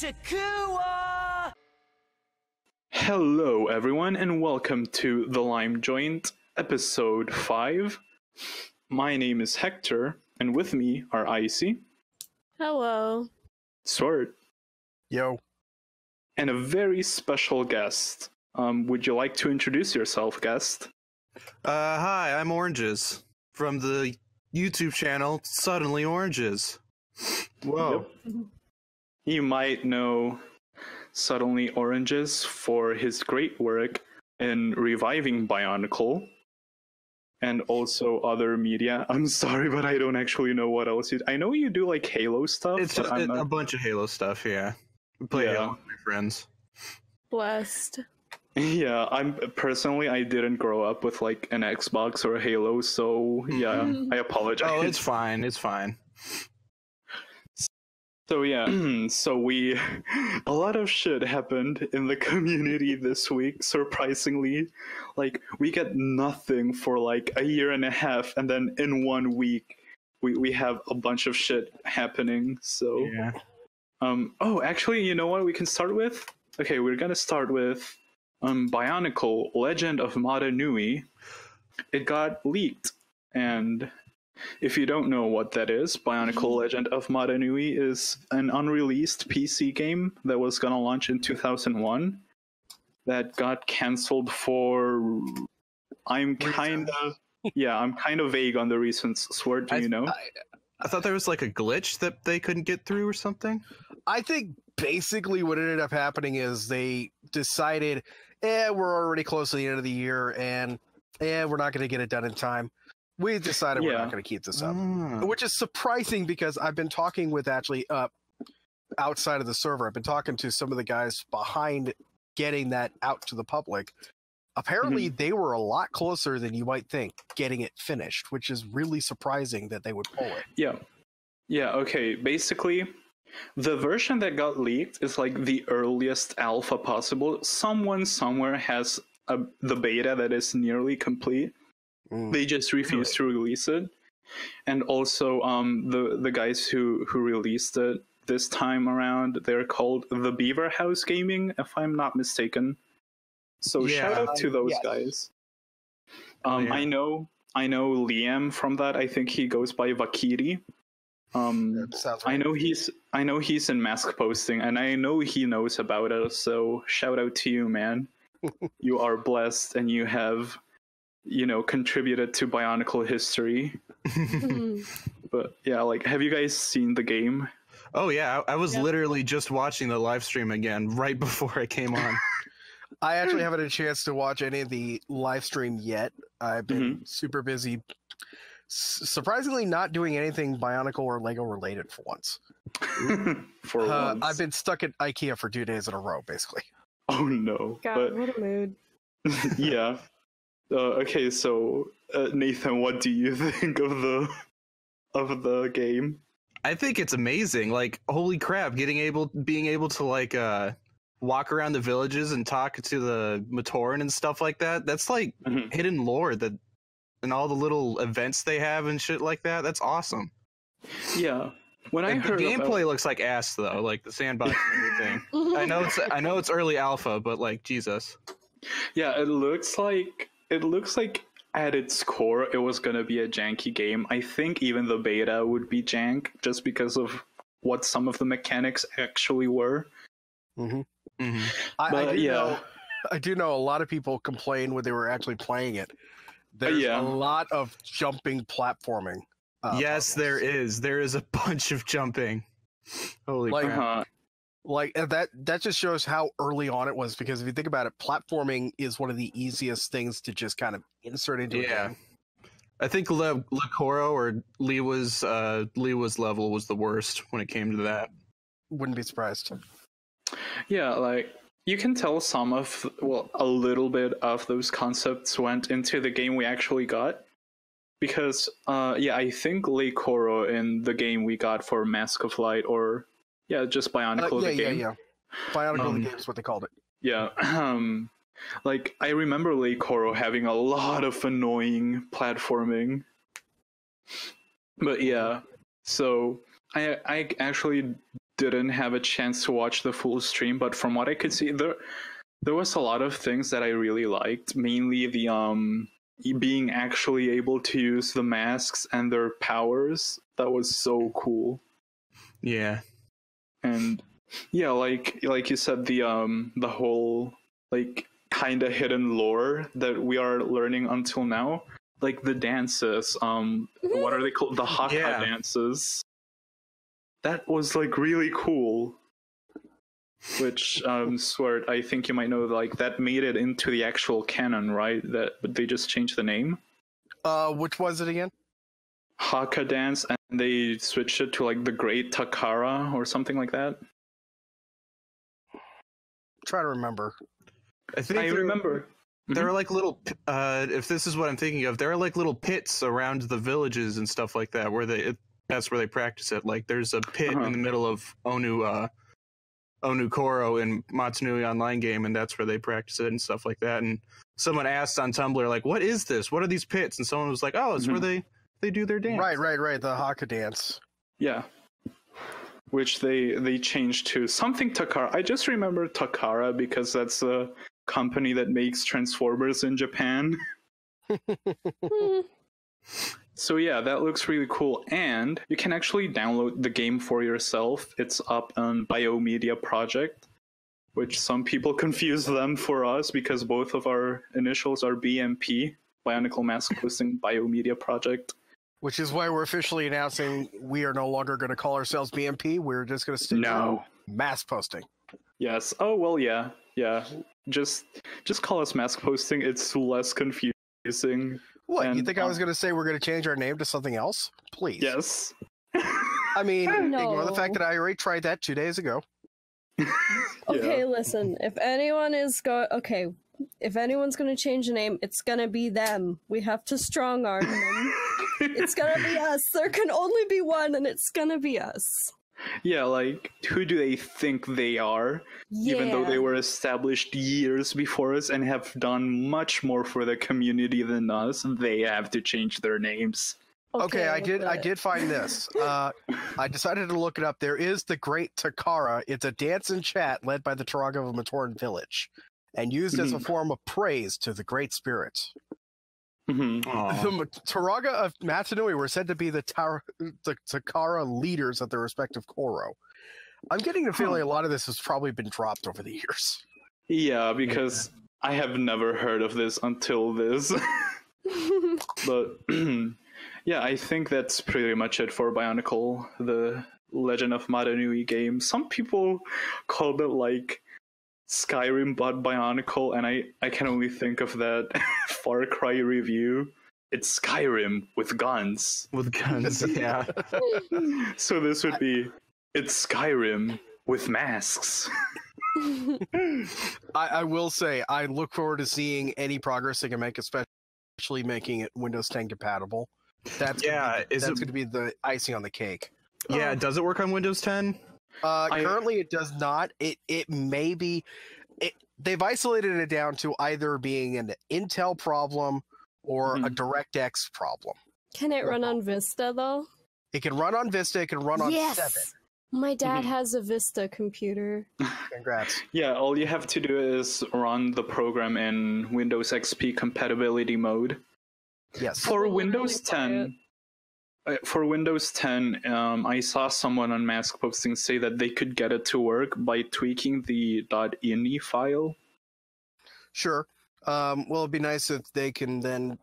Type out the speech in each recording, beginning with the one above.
Chakua! Hello, everyone, and welcome to The Lime Joint, episode 5. My name is Hector, and with me are Icey. Hello. Swert. Yo. And a very special guest. Would you like to introduce yourself, guest? Hi, I'm Oranges from the YouTube channel Suddenly Oranges. Whoa. Yep. You might know Suddenly Oranges for his great work in Reviving Bionicle and also other media. I'm sorry, but I don't actually know what else I know you do like Halo stuff. It's a bunch of Halo stuff, yeah. We play Halo with my friends. Blessed. Yeah, I didn't grow up with like an Xbox or a Halo, so yeah, I apologize. Oh, it's fine. It's fine. So yeah, a lot of shit happened in the community this week, surprisingly. Like, we get nothing for like a year and a half, and then in 1 week, we have a bunch of shit happening, so... Yeah. Oh, actually, you know what we can start with? Okay, we're gonna start with Bionicle Legend of Mata Nui. It got leaked, and... if you don't know what that is, Bionicle Legend of Mata Nui is an unreleased PC game that was going to launch in 2001 that got cancelled for... I'm kind of vague on the reasons. Swert, do you know? I thought there was like a glitch that they couldn't get through or something. I think basically what ended up happening is they decided, we're already close to the end of the year, and we're not going to get it done in time. We decided we're not going to keep this up, which is surprising because I've been talking with actually outside of the server. I've been talking to some of the guys behind getting that out to the public. Apparently, they were a lot closer than you might think getting it finished, which is really surprising that they would pull it. Yeah. Okay. Basically, the version that got leaked is like the earliest alpha possible. Someone somewhere has the beta that is nearly complete. They just refused to release it. And also the guys who released it this time around, they're called the Beaverhouse Gaming, if I'm not mistaken. So shout out to those guys. I know Liam from that. I think he goes by Vakiri. Right. I know he's in mask posting, and I know he knows about us, so shout out to you, man. You are blessed, and you have contributed to Bionicle history. But yeah, like, have you guys seen the game? Oh yeah, I was literally just watching the live stream again right before I came on. I actually haven't had a chance to watch any of the live stream yet. I've been super busy, surprisingly not doing anything Bionicle or Lego related for once. For once. I've been stuck at IKEA for 2 days in a row, basically. Oh no. God, what a mood. Yeah. Okay, so Nathan, what do you think of the game? I think it's amazing. Like, holy crap, being able to like walk around the villages and talk to the Matoran and stuff like that. That's like hidden lore and all the little events they have and shit like that. That's awesome. Yeah. When I heard the gameplay looks like ass though, like the sandbox and everything. I know it's early alpha, but like Jesus. Yeah, it looks like at its core it was gonna be a janky game. I think even the beta would be jank just because of what some of the mechanics actually were. I do know a lot of people complained when they were actually playing it. There's a lot of jumping platforming. Yes, there is. There is a bunch of jumping. Holy crap. Like that just shows how early on it was, because if you think about it, platforming is one of the easiest things to just kind of insert into a game. I think Lekoro or Liwa's level was the worst when it came to that. Wouldn't be surprised. Yeah, like you can tell a little bit of those concepts went into the game we actually got. Because I think Lekoro in the game we got for Mask of Light, or just Bionicle the game. Yeah. Bionicle the game is what they called it. Yeah. Like, I remember Lekoro having a lot of annoying platforming. But yeah, so I actually didn't have a chance to watch the full stream, but from what I could see, there was a lot of things that I really liked. Mainly the being actually able to use the masks and their powers. That was so cool. Yeah. And yeah, like you said, the whole like kind of hidden lore that we are learning until now, like the dances, what are they called? The haka dances. That was like really cool. Which Swert, I think you might know, like that made it into the actual canon, right? That but they just changed the name. Which was it again? Haka dance, and they switched it to like the Great Takara or something like that. Try to remember. I remember. There are like little, if this is what I'm thinking of, there are like little pits around the villages and stuff like that that's where they practice it. Like there's a pit in the middle of Onu Koro in Mata Nui online game, and that's where they practice it and stuff like that. And someone asked on Tumblr, like, what is this? What are these pits? And someone was like, oh, it's where they do their dance. Right. The haka dance. Yeah. Which they changed to something Takara. I just remember Takara because that's a company that makes Transformers in Japan. So yeah, that looks really cool. And you can actually download the game for yourself. It's up on Biomedia Project, which some people confuse them for us because both of our initials are BMP, Bionicle Mask Posting Biomedia Project. Which is why we're officially announcing we are no longer going to call ourselves BMP. We're just going to stick to mask posting. Yes. Oh, well, yeah. Just call us mask posting. It's less confusing. What, and, you think I was going to say we're going to change our name to something else? Please. Yes. I mean, ignore the fact that I already tried that 2 days ago. Okay, listen. If anyone's going to change the name, it's going to be them. We have to strong arm them. It's going to be us. There can only be one, and it's going to be us. Yeah, like, who do they think they are? Yeah. Even though they were established years before us and have done much more for the community than us, they have to change their names. Okay, I did find this. I decided to look it up. There is the Great Takara. It's a dance and chat led by the Turaga of Matoran village and used as a form of praise to the Great Spirit. The Turaga of Mata Nui were said to be the Takara leaders of their respective Koro. I'm getting the feeling a lot of this has probably been dropped over the years. Yeah, because I have never heard of this until this. But yeah, I think that's pretty much it for Bionicle, the Legend of Mata Nui game. Some people called it like Skyrim but Bionicle, and I can only think of that Far Cry review. It's Skyrim with guns. With guns, yeah. So this would be, it's Skyrim with masks. I will say, I look forward to seeing any progress they can make, especially making it Windows 10 compatible. That's going to be the icing on the cake. Yeah, does it work on Windows 10? Currently, it does not. It may be. They've isolated it down to either being an Intel problem or a DirectX problem. Can it run on Vista, though? It can run on Vista. It can run on 7. My dad has a Vista computer. Congrats. Yeah, all you have to do is run the program in Windows XP compatibility mode. Yes. For Windows 10... For Windows 10, I saw someone on Mask Posting say that they could get it to work by tweaking the .ini file. Sure. Well, it'd be nice if they can then...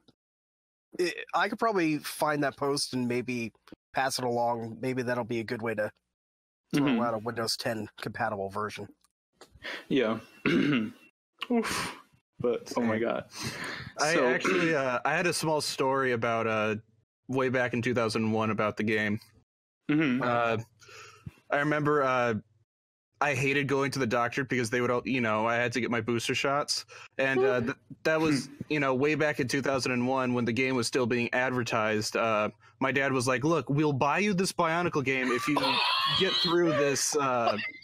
I could probably find that post and maybe pass it along. Maybe that'll be a good way to throw out a Windows 10 compatible version. Yeah. Oof. But, oh my god. I had a small story about... way back in 2001 about the game. I remember I hated going to the doctor because they would all, I had to get my booster shots. And that was, way back in 2001 when the game was still being advertised. My dad was like, look, we'll buy you this Bionicle game if you get through this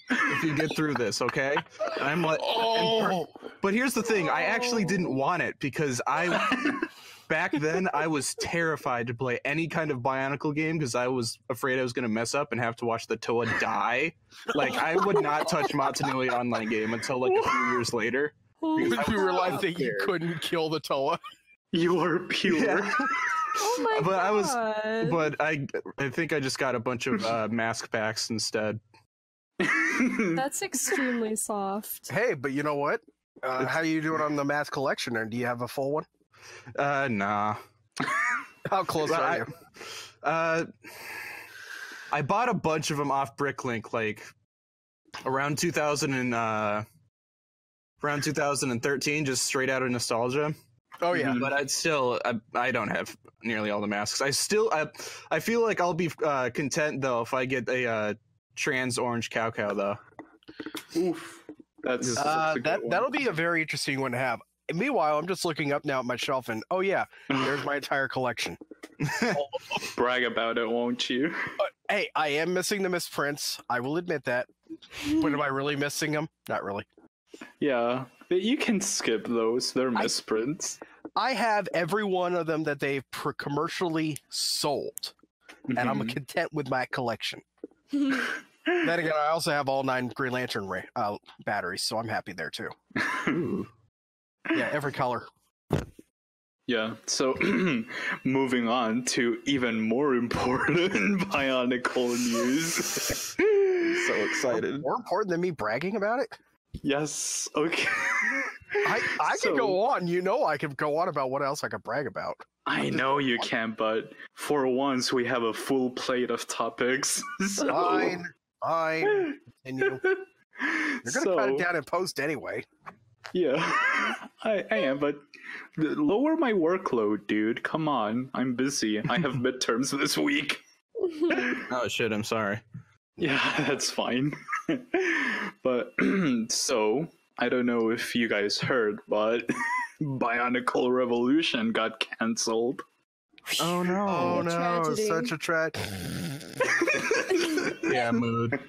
if you get through this, okay? And I'm like, but here's the thing, I actually didn't want it because back then I was terrified to play any kind of Bionicle game because I was afraid I was going to mess up and have to watch the Toa die. Like, I would not touch Mata Nui online game until like a few years later. You realized that you couldn't kill the Toa. You are pure. Yeah. Oh my god. But I think I just got a bunch of mask packs instead. That's extremely soft. Hey, but you know what? How do you do it on the mask collection? Or do you have a full one? Nah. How close are you? I bought a bunch of them off Bricklink, like around 2013, just straight out of nostalgia. Oh yeah, but I don't have nearly all the masks. I feel like I'll be content though if I get a trans orange cow though. Oof, that'll be a very interesting one to have. And meanwhile, I'm just looking up now at my shelf, and oh yeah, there's my entire collection. Brag about it, won't you? Hey, I am missing the misprints. I will admit that. But am I really missing them? Not really. Yeah, you can skip those. They're misprints. I have every one of them that they've commercially sold, and I'm content with my collection. Then again, I also have all 9 Green Lantern batteries, so I'm happy there too. Yeah, every color. Yeah, so moving on to even more important Bionicle news. So excited. More important than me bragging about it? Yes, okay. I can go on. You know I can go on about what else I could brag about. I know you can, but for once we have a full plate of topics. So... Fine. Continue. You're going to cut it down in post anyway. Yeah, I am, but lower my workload, dude. Come on, I'm busy. I have midterms this week. Oh shit, I'm sorry. Yeah, that's fine. But, so, I don't know if you guys heard, but Bionicle Revolution got cancelled. Oh no. Oh no, tragedy. Such a tragedy. Yeah, mood.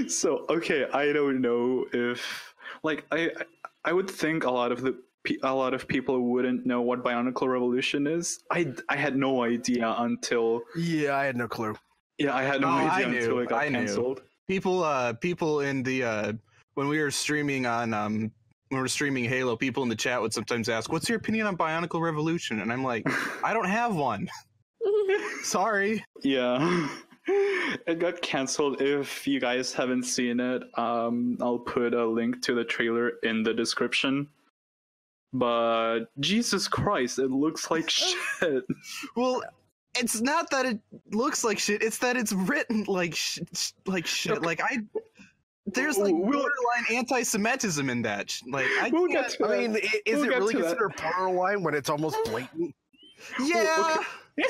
So, okay, I don't know if... Like, I would think a lot of people wouldn't know what Bionicle Revolution is. I had no idea until... Yeah, I had no clue. Yeah, I had no idea until it got canceled. People in the when we were streaming on when we were streaming Halo, people in the chat would sometimes ask, "What's your opinion on Bionicle Revolution?" And I'm like, I don't have one. Sorry. Yeah. It got canceled. If you guys haven't seen it, I'll put a link to the trailer in the description. But Jesus Christ, it looks like shit. Well, it's not that it looks like shit. It's that it's written like shit. Okay. Like there's like borderline anti-Semitism in that. Like is it really considered borderline when it's almost blatant? Yeah. Okay.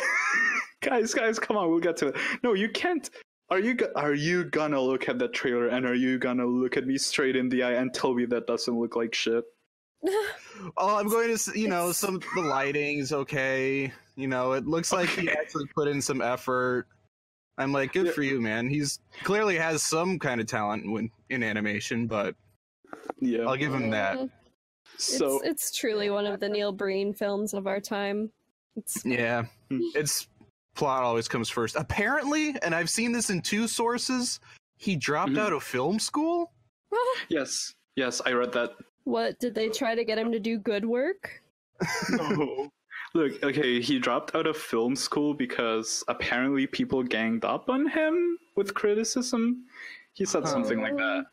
Guys, come on, we'll get to it. No, you can't. Are you gonna look at that trailer and are you gonna look at me straight in the eye and tell me that doesn't look like shit? Oh, I'm going to, the lighting's okay. It looks like he actually put in some effort. I'm like, good for you, man. He's clearly has some kind of talent in animation, but yeah, I'll give him that. So it's truly one of the Neil Breen films of our time. Its plot always comes first. Apparently, and I've seen this in 2 sources, he dropped out of film school? Yes, I read that. What, did they try to get him to do good work? No. Look, okay, he dropped out of film school because apparently people ganged up on him with criticism. He said something like that.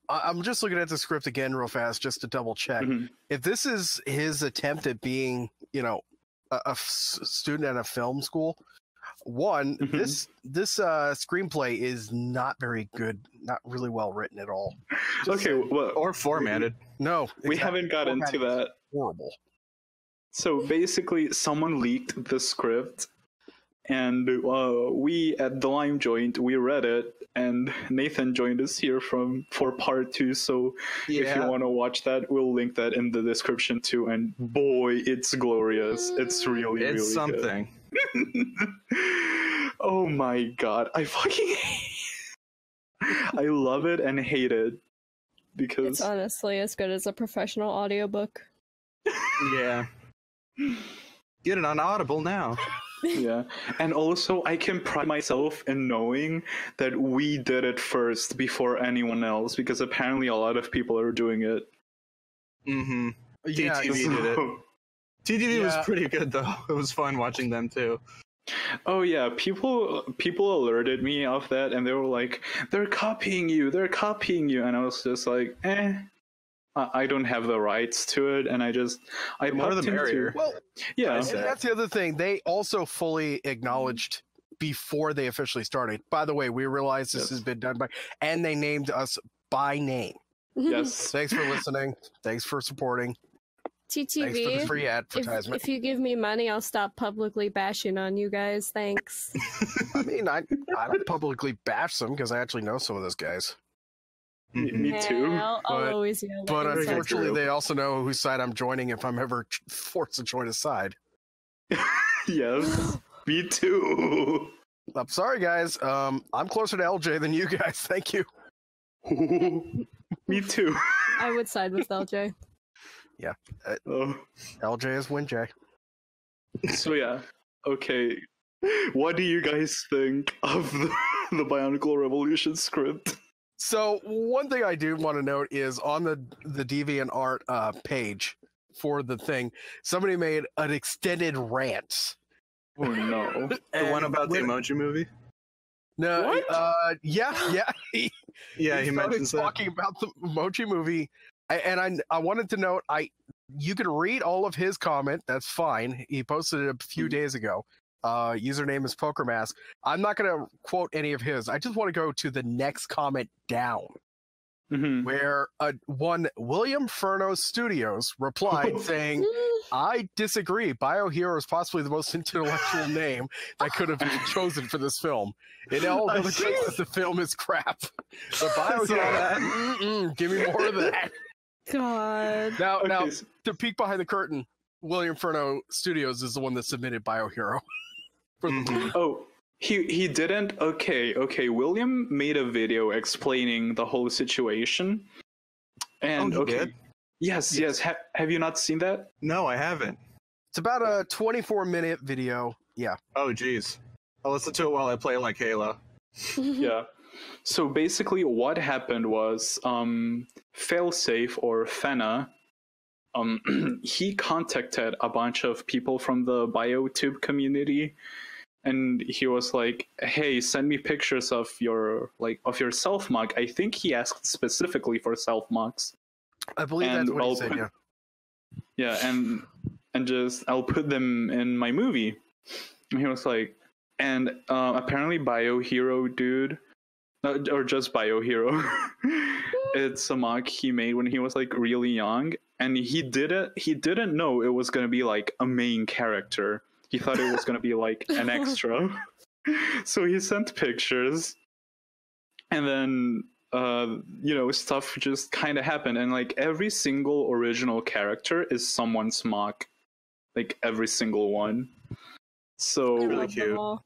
I'm just looking at the script again real fast just to double check. If this is his attempt at being, a student at a film school, this screenplay is not very good, not really well written at all. Or formatted. No, we haven't got into that. Horrible. So basically, someone leaked the script, and we at the Lime Joint, we read it, and Nathan joined us here for part 2. So if you want to watch that, we'll link that in the description too. And boy, it's glorious! It's really, really something. Good. Oh my god, I fucking hate. I love it and hate it because It's honestly as good as a professional audiobook. Yeah. Get it on Audible now. yeah, and also I can pride myself in knowing that we did it first before anyone else because apparently a lot of people are doing it. Mm-hmm. Yeah, TTV did it. TTV was Yeah. pretty good though. It was fun watching them too. Oh yeah, people alerted me of that, and they were like, "They're copying you, and I was just like, I don't have the rights to it, and I The more the popped into- merrier. Well, yeah, and that's the other thing. They also fully acknowledged before they officially started. By the way, we realize this Yes. has been done by, and they named us by name. yes, Thanks for listening. Thanks for supporting. Thanks for the TTV. free advertisement. If you give me money, I'll stop publicly bashing on you guys. Thanks. I mean, I don't publicly bash them because I actually know some of those guys. me too. Yeah, I'll But- always yell. But at you. unfortunately, they also know whose side I'm joining if I'm ever forced to join a side. Yes, me too. I'm sorry, guys. I'm closer to LJ than you guys. Thank you. me too. I would side with LJ. Oh. LJ is WinJ. So yeah, okay. What do you guys think of the Bionicle Revolution script? So one thing I do want to note is on the DeviantArt page for the thing, somebody made an extended rant. Oh no. The one about the emoji movie? No, What? yeah. Yeah, he started mentions that. talking about the emoji movie, I wanted to note you can read all of his comment. That's fine. He posted it a few days ago. Username is PokerMask. I'm not going to quote any of his. I just want to go to the next comment down, Mhm. where one William Furno Studios replied saying, "I disagree. BioHero is possibly the most intellectual name that could have been chosen for this film. In all other cases, the film is crap. The BioHero, give me more of that." God. Now, Okay, to peek behind the curtain, William Furno Studios is the one that submitted BioHero. Oh, he didn't. Okay. William made a video explaining the whole situation, and Oh, he okay, did? yes. Have you not seen that? No, I haven't. It's about a 24-minute video. Yeah. Oh, geez. I'll listen to it while I play like Halo. Yeah. So basically, what happened was, Failsafe or Fenna, he contacted a bunch of people from the BioTube community, and he was like, "Hey, send me pictures of your self mug." I think he asked specifically for self mugs. I believe And that's what he I'll said, put- yeah. Yeah, and just I'll put them in my movie. And he was like, and apparently BioHero dude, or just BioHero, it's a mug he made when he was like really young, and he didn't know it was gonna be like a main character. He thought it was gonna be like an extra. So he sent pictures, and then stuff just kind of happened, and like every single original character is someone's mock, like every single one. So I Really love them cute. all.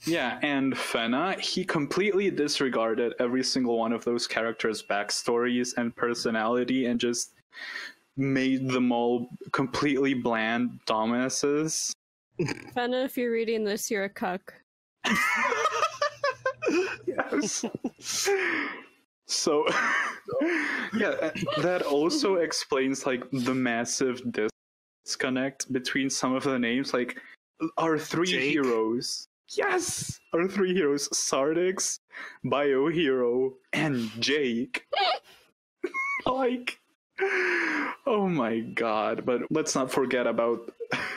yeah, and Fenna, he completely disregarded every single one of those characters' backstories and personality and just made them all completely bland dumbasses. Fenna, if you're reading this, you're a cuck. Yes. So, yeah, that also explains like the massive disconnect between some of the names. Like our three Jake. heroes. Yes, our three heroes: Sardix, BioHero, and Jake. Like, oh my god! But let's not forget about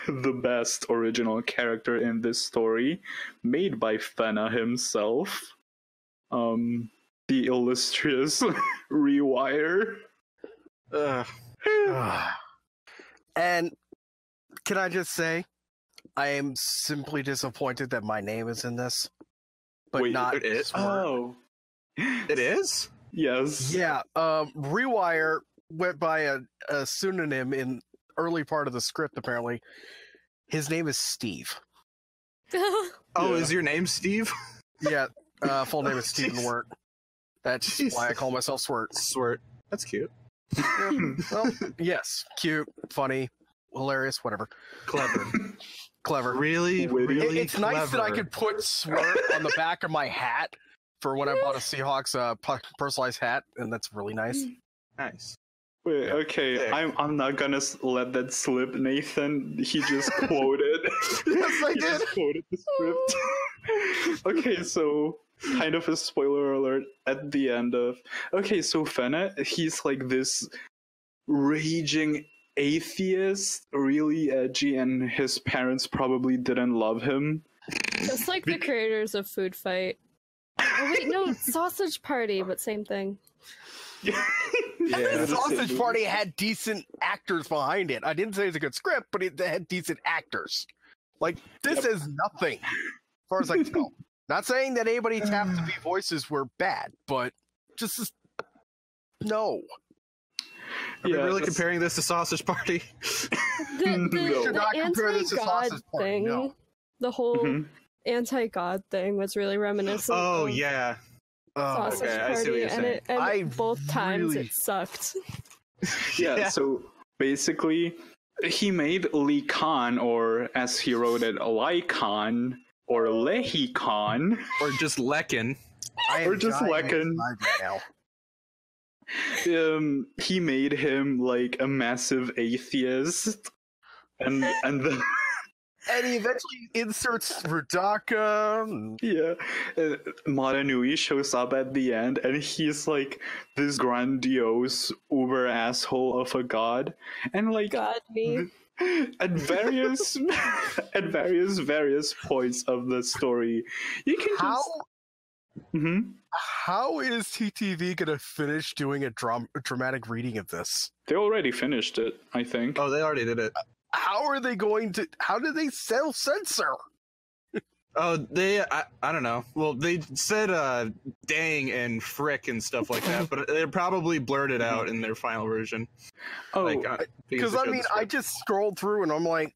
the best original character in this story, made by Fenna himself. The illustrious Rewire. And can I just say, I am simply disappointed that my name is in this, but Wait, not it is? Swert. Oh, It is? yes. Yeah, Rewire went by a pseudonym in early part of the script, apparently. His name is Steve. Oh, Yeah. is your name Steve? Yeah, full name is Stephen Jeez. Wirt. That's why I call myself Swert. Swert. That's cute. Yeah, well, yes, cute, funny, hilarious, whatever. Clever. Really It's clever. nice that I could put Swert on the back of my hat for when I bought a Seahawks personalized hat, and that's really nice. Nice. Wait, okay, Sick. I'm not gonna let that slip, Nathan. He just quoted. Yes, I He did. just quoted the script. Okay, so kind of a spoiler alert at the end of. Okay, so Fenna, he's like this raging atheist, really edgy, and his parents probably didn't love him. Just like the creators of Food Fight. Oh wait, no, Sausage Party, but same thing. Yeah, The Sausage Party had decent actors behind it. I didn't say it's a good script, but it had decent actors. Like, this is nothing, as far as I can tell. Not saying that anybody tapped to be voices were bad, but just no. Are we really comparing this to Sausage Party? The should not compare this to anti-God Sausage Party, thing, no. the whole Mhm. anti-God thing was really reminiscent Oh of yeah. Sausage okay, I see what Party, you're and, and I both times really- it sucked. Yeah, so basically, he made Lee Khan, or as he wrote it, Lycon, or Lehicon. Or just Lekin. I Or am just dying Lekin. inside right now. He made him like a massive atheist, and the And he eventually inserts Rudaka. yeah, Mata Nui shows up at the end, and he's like this grandiose uber asshole of a god, and like God me. at various various points of the story, you can How just. Mhm. how is TTV gonna finish doing a dramatic reading of this? They already finished it, I think. Oh, they already did it. How are they going to? How do they self-censor? Oh, I don't know. Well, they said dang and frick and stuff like that, but they probably blurred it out in their final version. Oh, Because I mean, I just scrolled through and I'm like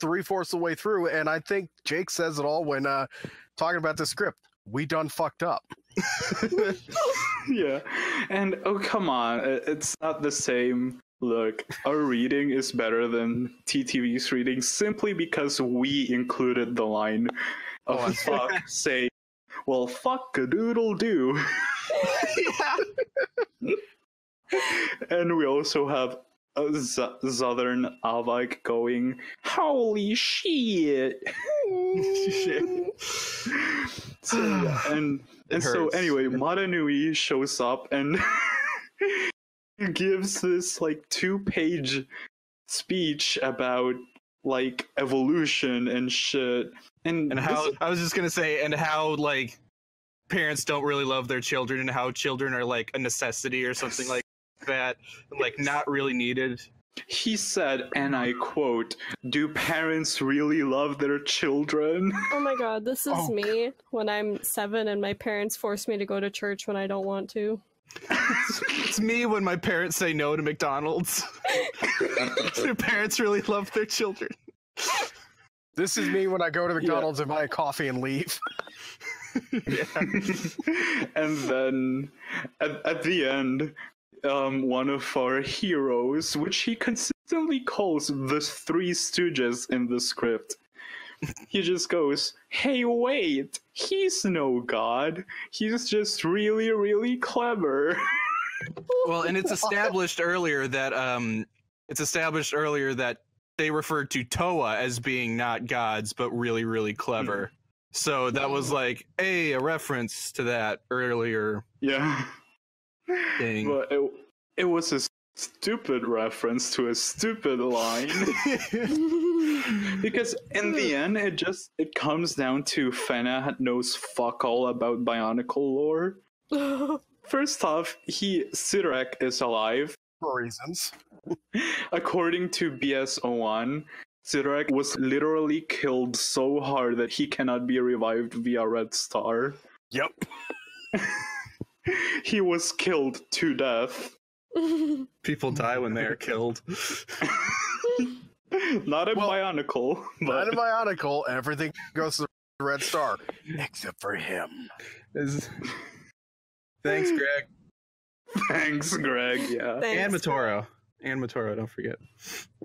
3/4 the way through, and I think Jake says it all when talking about the script. We done fucked up. yeah, and oh come on, it's not the same. Look, our reading is better than TTV's reading simply because we included the line of fuck say, well, fuck a doodle do. And we also have a Southern Avak going, holy shit. So, yeah, and so anyway, Mata Nui shows up and gives this like 2-page speech about like evolution and shit, and how I was just gonna say, and how like parents don't really love their children, and how children are like a necessity or something like that, like not really needed. He said, and I quote, "Do parents really love their children?" Oh my god, this is Oh, me when I'm 7 and my parents force me to go to church when I don't want to. It's me when my parents say no to McDonald's. Do parents really love their children? This is me when I go to McDonald's and buy a coffee and leave. And then at the end, one of our heroes, which he consistently calls the Three Stooges in the script, he just goes, hey, wait, he's no god. He's just really, really clever. Well, and it's established earlier that they referred to Toa as being not gods, but really, really clever. So that was like a reference to that earlier Yeah. thing. But it was a stupid reference to a stupid line. Because in the end, it comes down to Fenna knows fuck all about Bionicle lore. First off, Sidorak is alive. For reasons. According to BS01, Sidorak was literally killed so hard that he cannot be revived via Red Star. Yep. He was killed to death. People die when they are killed. Not in Bionicle, Not but a Bionicle, everything goes to the Red Star. Except for him. Thanks, Greg. Thanks, Greg. Yeah. And Matoro. Don't forget.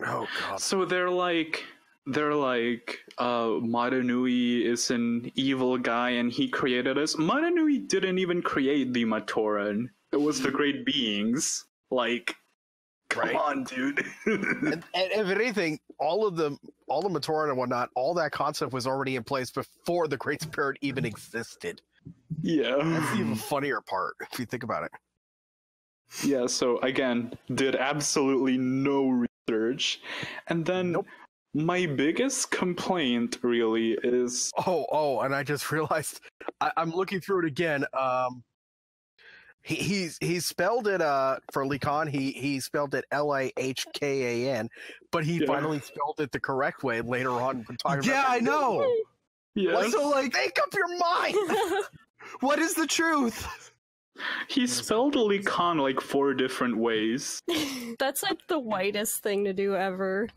Oh god. So they're like Mata Nui is an evil guy and he created us. Mata Nui didn't even create the Matoran. It was the great beings. Like, come on, dude. and if anything, all the Matoran and whatnot, all that concept was already in place before the Great Spirit even existed. Yeah. That's the even funnier part, if you think about it. Yeah, so again, did absolutely no research. And then my biggest complaint really is... Oh, and I just realized, I'm looking through it again. He spelled it, for Likan, he spelled it Lihkan, but he finally spelled it the correct way later on. I know! Yeah. So, like, make up your mind! What is the truth? He spelled Likan like 4 different ways. That's like the whitest thing to do ever.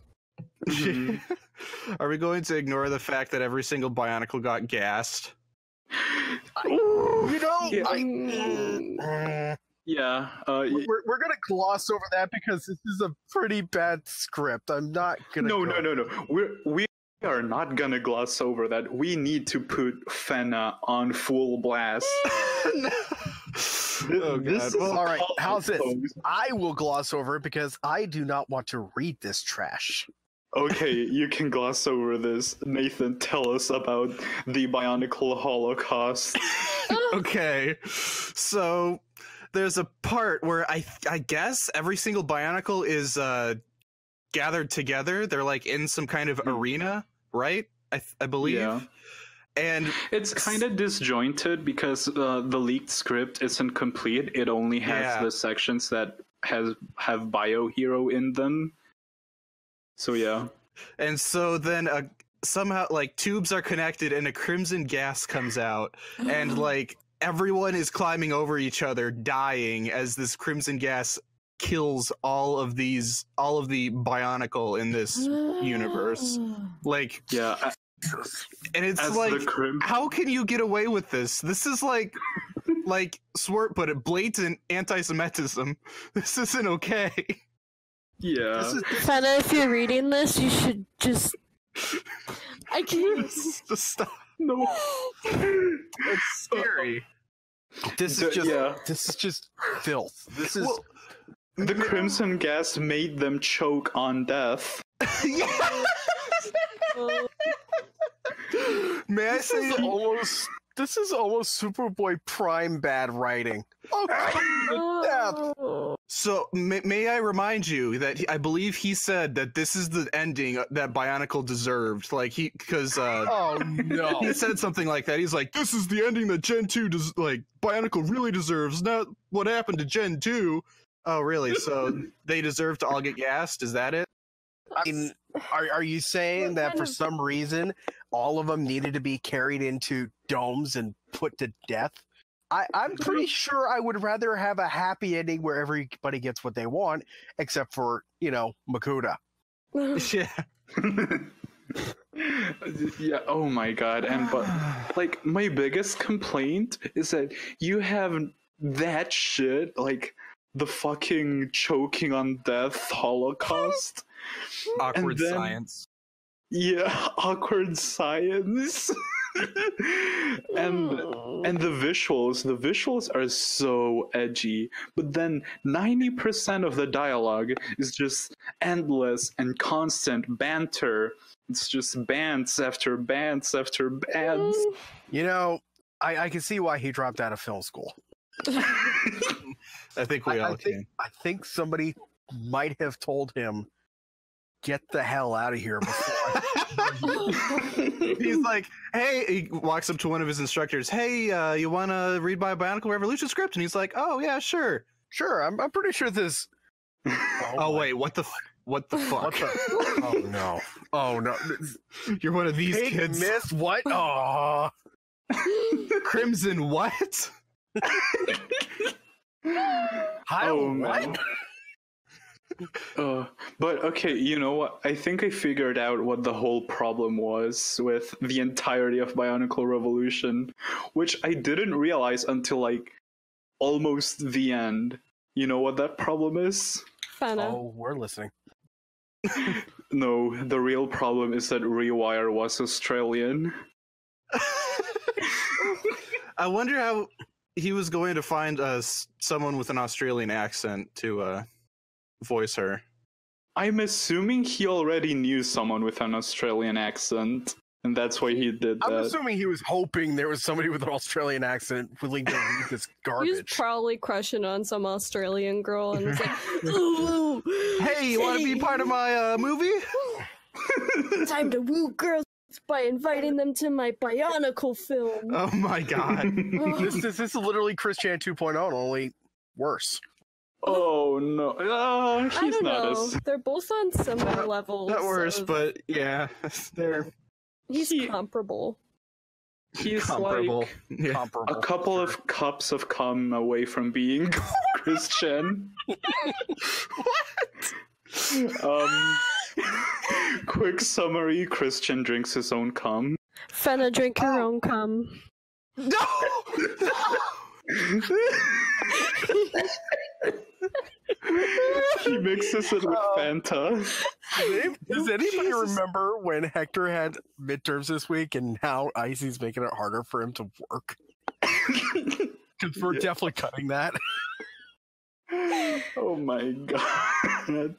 Are we going to ignore the fact that every single Bionicle got gassed? We're gonna gloss over that because this is a pretty bad script. I'm not gonna. No. We are not gonna gloss over that. We need to put Fena on full blast. Oh god. All right, how's this? I will gloss over it because I do not want to read this trash. Okay, you can gloss over this. Nathan, tell us about the Bionicle Holocaust. Okay, so there's a part where I guess every single Bionicle is gathered together. They're like in some kind of arena, right? I believe. Yeah. And it's kind of disjointed because the leaked script isn't complete. It only has the sections that have Bio Hero in them. So yeah. And so then somehow like tubes are connected and a crimson gas comes out and like everyone is climbing over each other dying as this crimson gas kills all of the Bionicle in this universe. Like and it's like how can you get away with this? This is like Swert put it, blatant anti-Semitism. This isn't okay. Yeah. Fena, if you're reading this, you should just... I can't... Just stop. No. It's scary. This is just filth. This is... Well, the crimson gas made them choke on death. May I say this is almost Superboy Prime bad writing. So may I remind you that I believe he said that this is the ending that Bionicle deserved. Like because oh no, he said something like that. He's like, this is the ending that Gen 2 does. Like Bionicle really deserves, not what happened to Gen 2. Oh really? So they deserve to all get gassed? Is that it? I mean, are you saying that for some reason all of them needed to be carried into domes and put to death? I'm pretty sure I would rather have a happy ending where everybody gets what they want, except for, Makuta. Yeah. Yeah, oh my god. But like my biggest complaint is that you have that shit, like the fucking choking on death Holocaust. Awkward science. Yeah, awkward science. and the visuals are so edgy, but then 90% of the dialogue is just endless and constant banter. It's just bands after bands after bands. I can see why he dropped out of film school. I think we all can. I think somebody might have told him, get the hell out of here before He's like, hey, he walks up to one of his instructors. Hey, you want to read my Bionicle Revolution script? And he's like, oh, yeah, sure. Sure, I'm pretty sure this... wait, what the fuck? Oh, no. Oh, no. You're one of these kids. Miss what? Oh. Crimson what? What? But okay, you know what? I think I figured out what the whole problem was with the entirety of Bionicle Revolution, which I didn't realize until like almost the end. You know what that problem is? Fana. Oh, we're listening. No, the real problem is that Rewire was Australian. I wonder how he was going to find someone with an Australian accent to voice her. I'm assuming he already knew someone with an Australian accent, and that's why he did that. I'm assuming he was hoping there was somebody with an Australian accent willing to read this garbage. He was probably crushing on some Australian girl and was like, ooh, Hey, you want to be part of my movie? time to woo girls by inviting them to my Bionicle film. Oh my god. This is literally Christian 2.0, only worse. Oh no! I He's don't not know. They're both on similar levels. Not worse, but yeah, they're he's comparable. He's comparable. like Yeah. Comparable. a couple of cups of cum away from being Christian. Quick summary: Christian drinks his own cum. Fena, drink your own cum. No! He mixes it with Fanta. Does anybody remember when Hector had midterms this week and how Icey's making it harder for him to work? Because we're definitely cutting that. Oh my god!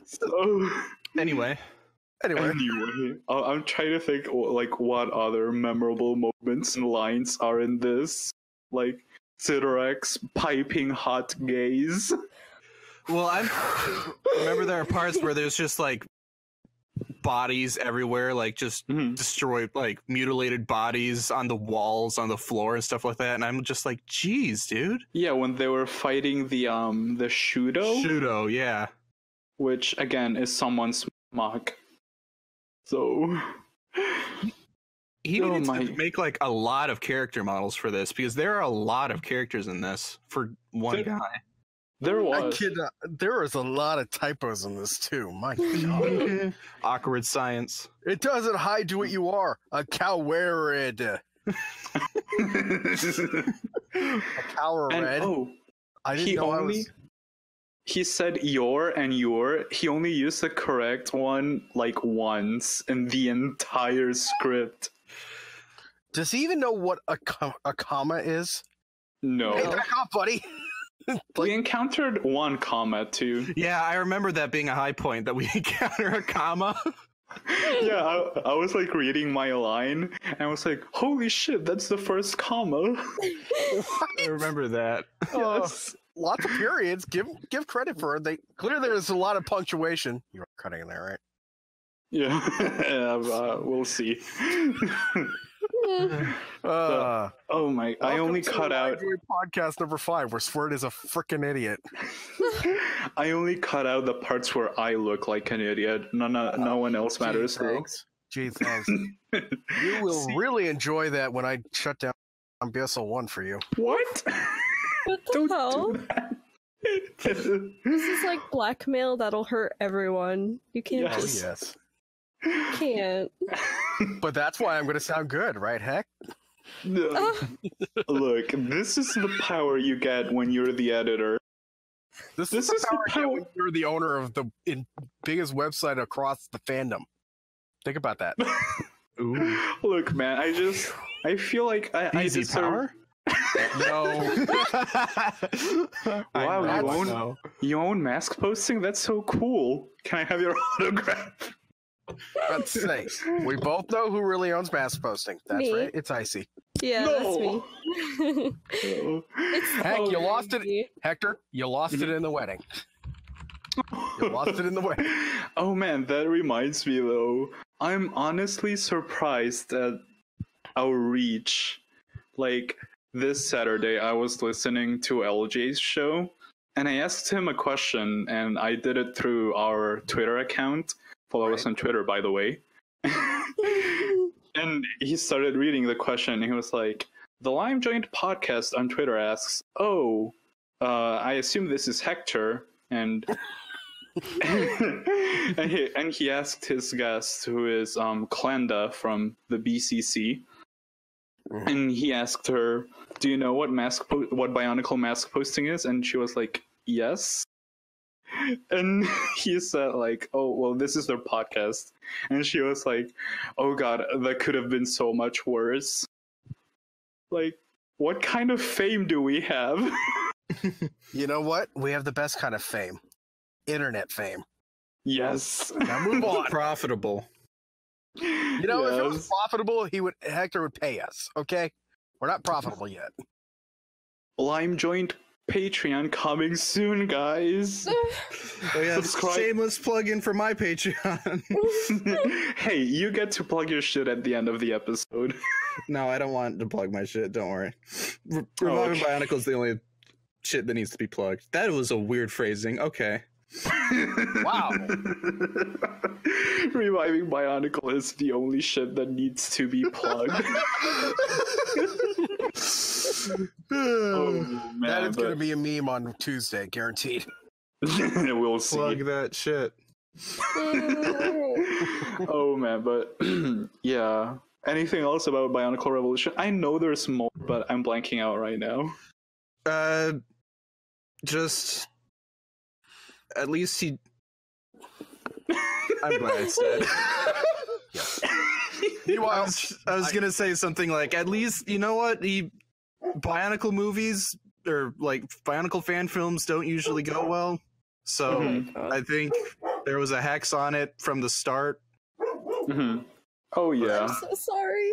So Anyway, I'm trying to think like what other memorable moments and lines are in this, like Sidorex piping hot gaze. well, I remember there are parts where there's just like bodies everywhere, like just destroyed, like mutilated bodies on the walls, on the floor, and stuff like that. And I'm just like, geez, dude. Yeah, when they were fighting the Shudo, yeah. which again is someone's mock. So He needed to make like a lot of character models for this because there are a lot of characters in this for one guy. There was. There is a lot of typos in this too. My god. Awkward science. It doesn't hide what you are. A coward. A coward. And, I didn't know he said your and your. He only used the correct one like once in the entire script. Does he even know what a comma is? No. Hey, back off, buddy. We encountered one comma too. Yeah, I remember that being a high point that we encounter a comma. Yeah, I was like reading my line and I was like, holy shit, that's the first comma. I remember that. Yes. Lots of periods. Give credit for it. Clearly there's a lot of punctuation. You're cutting in there, right? Yeah, we'll see. Oh my! I only cut out podcast number 5 where Swert is a freaking idiot. I only cut out the parts where I look like an idiot. No one else matters. Thanks. Gee, thanks. You will really enjoy that when I shut down BSL 1 for you. What? What the hell? This is like blackmail that'll hurt everyone. You can't just. Yes. Can't. But that's why I'm going to sound good, right, Heck? Look, this is the power you get when you're the editor. This is the power when you're the owner of the biggest website across the fandom. Think about that. Ooh. Look, man, I feel like I deserve. No. Wow, you own mask posting? That's so cool. Can I have your autograph? Let's say we both know who really owns mask posting. That's Me. right. It's Icey. Yeah, that's me. Heck, you lost it, Hector. You lost it in the wedding. You lost it in the wedding. Oh man, that reminds me though. I'm honestly surprised at our reach. Like this Saturday, I was listening to LJ's show, and I asked him a question, and I did it through our Twitter account. Follow us on Twitter, by the way. And he started reading the question. And he was like, "The Lime Joint podcast on Twitter asks, I assume this is Hector." And and he asked his guest, who is Klenda from the BCC. and he asked her, "Do you know what what Bionicle mask posting is?" And she was like, "Yes." And he said like, "Oh, well, this is their podcast." And she was like, "Oh god, that could have been so much worse." Like, what kind of fame do we have? You know what? We have the best kind of fame. Internet fame. Yes. Now move on. Profitable. You know, if it was profitable, Hector would pay us, okay? We're not profitable yet. Lime joint Patreon coming soon, guys. Oh yeah, Subscribe. Shameless plug-in for my Patreon. Hey, you get to plug your shit at the end of the episode. No, I don't want to plug my shit, don't worry. Reviving Bionicle is the only shit that needs to be plugged. That was a weird phrasing. Okay. Wow. Reviving Bionicle is the only shit that needs to be plugged. Oh, man, that is going to be a meme on Tuesday, guaranteed. We'll see. Plug that shit. Oh man, but yeah. Anything else about Bionicle Revolution? I know there's more, but I'm blanking out right now. Just at least he. I'm glad I said. Meanwhile, I was gonna say something like, at least you know what, Bionicle movies or like Bionicle fan films don't usually go well, so I think there was a hex on it from the start. Mm-hmm. Oh yeah. I'm so sorry.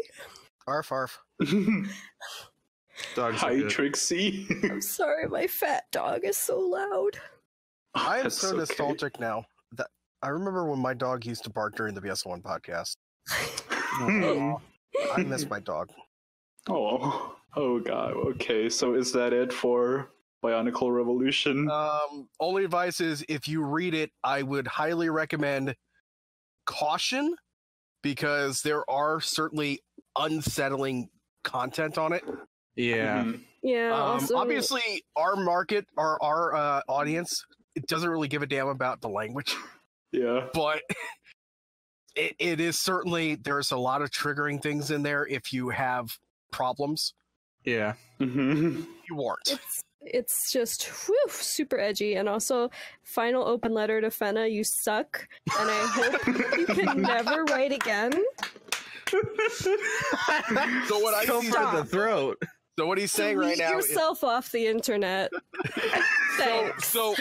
Arf, arf. Dogs are Hi, good. Trixie. I'm sorry, my fat dog is so loud. I am That's so okay. nostalgic now that I remember when my dog used to bark during the BS1 podcast. I miss my dog. Oh god. Okay, so is that it for Bionicle Revolution? Only advice is if you read it, I would highly recommend caution because there are certainly unsettling content on it. Yeah. Mhm. Yeah. Also, Obviously, our market, our audience, it doesn't really give a damn about the language, Yeah. but it is certainly, there's a lot of triggering things in there if you have problems. Yeah. Mm-hmm. You weren't. it's just super edgy, and also final open letter to Fenna, you suck, and I hope you can never write again. So what I Go see, for the throat. so what he's saying right Delete now is, yourself off the internet. Thanks. so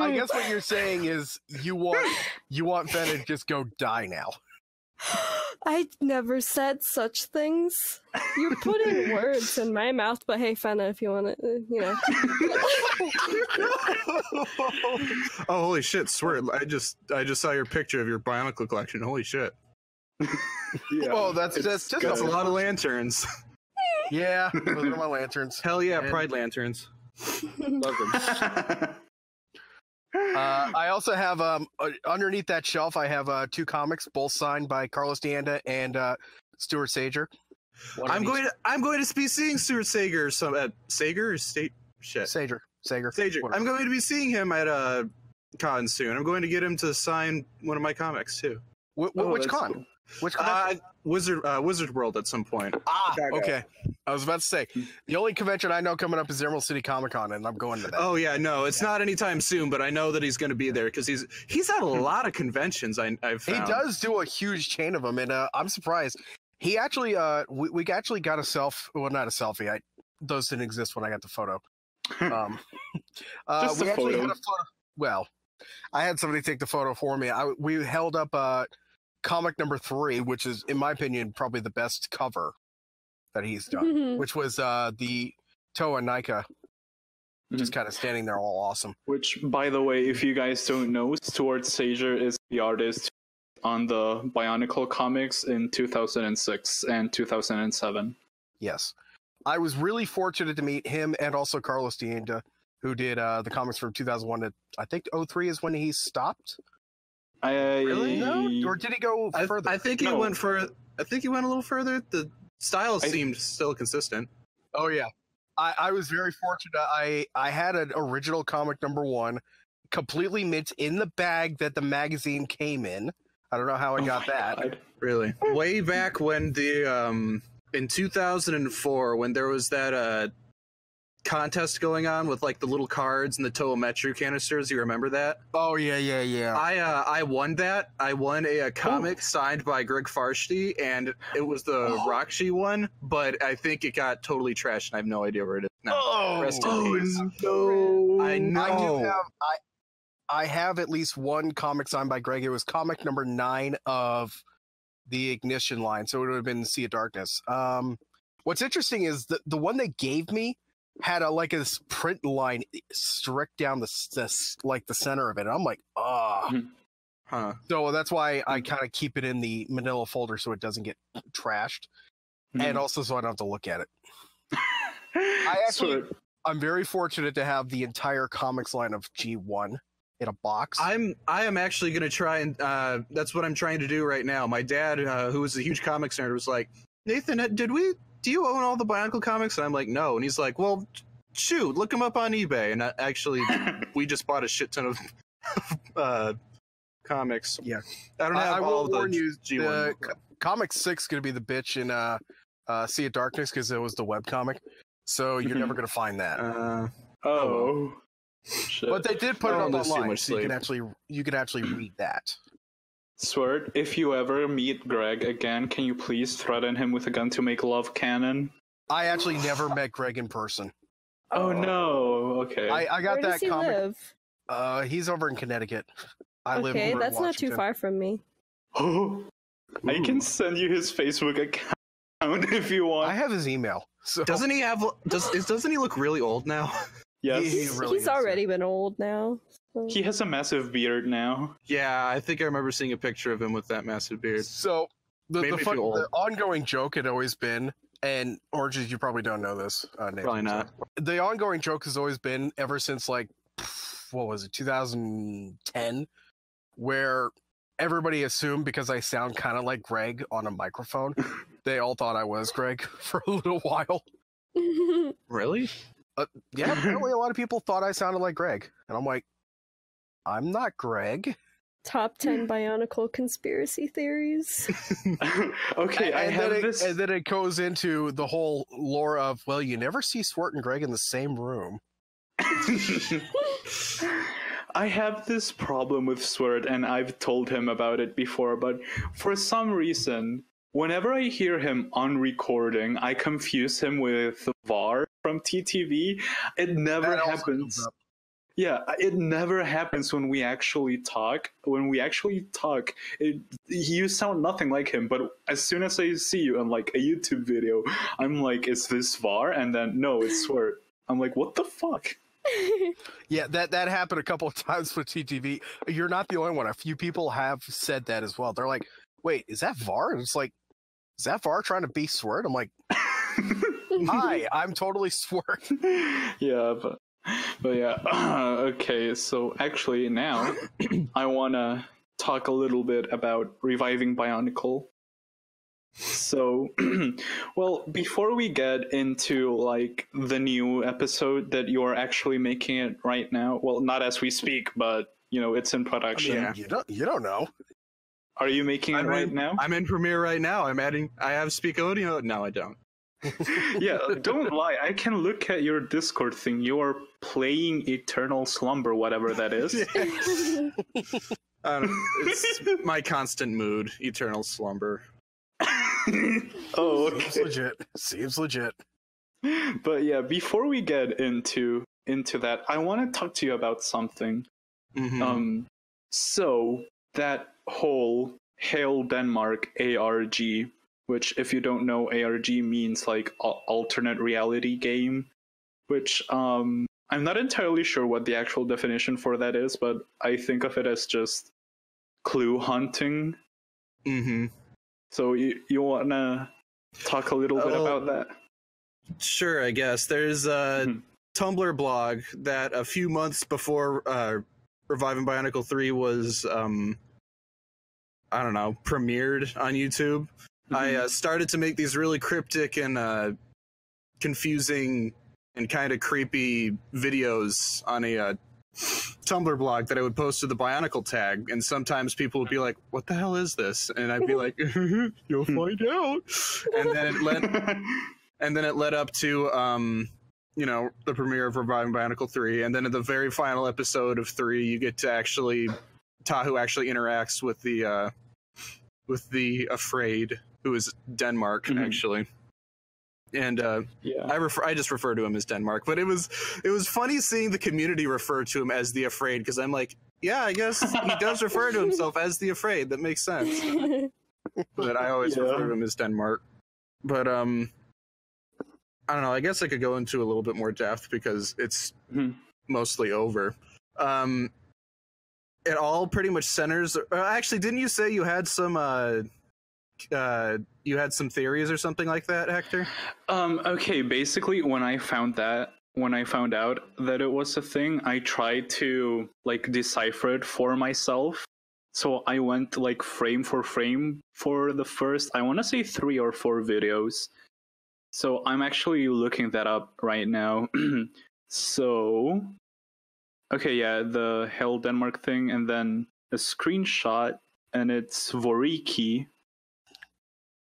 I guess what you're saying is you want Fenna to just go die now. I never said such things. You're putting words in my mouth, but hey, Fenna, if you want to, you know. Oh, holy shit, Swert. I just saw your picture of your Bionicle collection. Holy shit. Yeah. Well, that's It's just good. That's a lot of lanterns. yeah. Those are my lanterns. Hell yeah, And- Pride lanterns. Love them. I also have underneath that shelf. I have 2 comics, both signed by Carlos Deanda and Stuart Sager. I'm going to be seeing Stuart Sager at Sager or State shit. Sager. Sager. Whatever. I'm going to be seeing him at con soon. I'm going to get him to sign one of my comics too. Which that's con? cool. Which con? Wizard World at some point. Chicago. Okay. I was about to say the only convention I know coming up is Emerald City Comic Con, and I'm going to that. Oh yeah, no, it's not anytime soon, but I know that he's going to be there because he's at a lot of conventions. I've He found. does do a huge chain of them, and I'm surprised. He actually, we actually got a not a selfie. Those didn't exist when I got the photo. Just we a actually photo. had a photo. Well, I had somebody take the photo for me. We held up comic number 3, which is, in my opinion, probably the best cover that he's done, which was the Toa Nika, just kind of standing there all awesome. Which, by the way, if you guys don't know, Stuart Sager is the artist on the Bionicle comics in 2006 and 2007. Yes. I was really fortunate to meet him and also Carlos Deanda, who did the comics from 2001 to, I think, 03 is when he stopped. Really? No? Or did he go further? I think he No. went for. I think he went a little further. The style seemed still consistent. Oh, yeah. I was very fortunate. I had an original comic number 1, completely mint in the bag that the magazine came in. I don't know how I got that. God. Really, way back when the in 2004 when there was that contest going on with like the little cards and the Toa Metru canisters. You remember that? Oh yeah. I won that. I won a comic signed by Greg Farshty, and it was the Rockshi one, but I think it got totally trashed, and I have no idea where it is now. Rest in peace. No. I know. I have at least one comic signed by Greg. It was comic number 9 of the Ignition line, so it would have been Sea of Darkness. What's interesting is the one they gave me had a print line strict down the center of it. And I'm like, Huh. So that's why I kind of keep it in the manila folder so it doesn't get trashed, and also so I don't have to look at it. I'm very fortunate to have the entire comics line of G1 in a box. I am actually going to try and that's what I'm trying to do right now. My dad, who was a huge comics nerd, was like, Nathan, do you own all the Bionicle comics? And I'm like, no. And he's like, well, shoot, look them up on eBay. And actually, we just bought a shit ton of comics. Yeah. I don't have all will warn the you, G1. Comic 6 is going to be the bitch in Sea of Darkness because it was the webcomic. So you're never going to find that. Shit. But they did put it on online, so you can actually read that. Swert, if you ever meet Greg again, can you please threaten him with a gun to make love canon? I actually never met Greg in person. Oh no. Okay. I got Where that does he comic. live? He's over in Connecticut. I live Okay, over that's in not too Washington. far from me. I can send you his Facebook account if you want. I have his email. So Doesn't he look really old now? Yes. He's already been old now. So. He has a massive beard now. Yeah, I think I remember seeing a picture of him with that massive beard. So the Made me feel old. ongoing joke had always been, and Oranges, you probably don't know this. Nathan, Probably not. The ongoing joke has always been ever since what was it, 2010, where everybody assumed because I sound kind of like Greg on a microphone, they all thought I was Greg for a little while. Really? Yeah, apparently a lot of people thought I sounded like Greg, and I'm like, I'm not Greg. Top 10 Bionicle conspiracy theories. Okay, And then it goes into the whole lore of, well, you never see Swert and Greg in the same room. I have this problem with Swert, and I've told him about it before, but for some reason, whenever I hear him on recording, I confuse him with VAR from TTV. It never happens. Yeah, it never happens when we actually talk. When we actually talk, you sound nothing like him. But as soon as I see you on like a YouTube video, I'm like, is this VAR? And then, no, it's Swert. I'm like, what the fuck? Yeah, that happened a couple of times with TTV. You're not the only one. A few people have said that as well. They're like, wait, is that VAR? And it's like, is that VAR trying to be Swert? I'm like, hi, I'm totally Swert. Yeah, but yeah. Okay, so actually now I want to talk a little bit about Reviving Bionicle. So, well, before we get into like the new episode that you're actually making it right now, well, not as we speak, but you know, it's in production. Yeah, you don't know. Are you making it right now? I'm in Premiere right now. I have Speak Audio. No, I don't. Yeah, don't lie. I can look at your Discord thing. You are playing Eternal Slumber, whatever that is. It's my constant mood, Eternal Slumber. Oh, okay. Seems legit. But yeah, before we get into that, I want to talk to you about something. Mm-hmm. So that whole Hail Denmark ARG, which if you don't know, ARG means like alternate reality game, which I'm not entirely sure what the actual definition for that is, but I think of it as just clue hunting. Mm-hmm. So you want to talk a little bit about that? Sure, I guess. There's a Tumblr blog that a few months before Reviving Bionicle 3 was, premiered on YouTube. I started to make these really cryptic and confusing and kind of creepy videos on a Tumblr blog that I would post to the Bionicle tag, and sometimes people would be like, "What the hell is this?" And I'd be like, "You'll find out." And then it led up to the premiere of Reviving Bionicle 3, and then in the very final episode of 3, you get to actually Tahu actually interacts with the Afraid, who is Denmark actually. And I just refer to him as Denmark, but it was funny seeing the community refer to him as the Afraid, because I'm like, yeah, I guess he does refer to himself as the Afraid. That makes sense. But I always refer to him as Denmark. But I don't know. I guess I could go into a little bit more depth because it's mostly over. It all pretty much centers. Actually, didn't you say you had some theories or something like that, Hector? Okay, basically when I found out that it was a thing, I tried to decipher it for myself. So I went frame for frame for the first, I want to say 3 or 4 videos. So I'm actually looking that up right now. So okay, yeah, the Hell Denmark thing, and then a screenshot, and it's Voriki.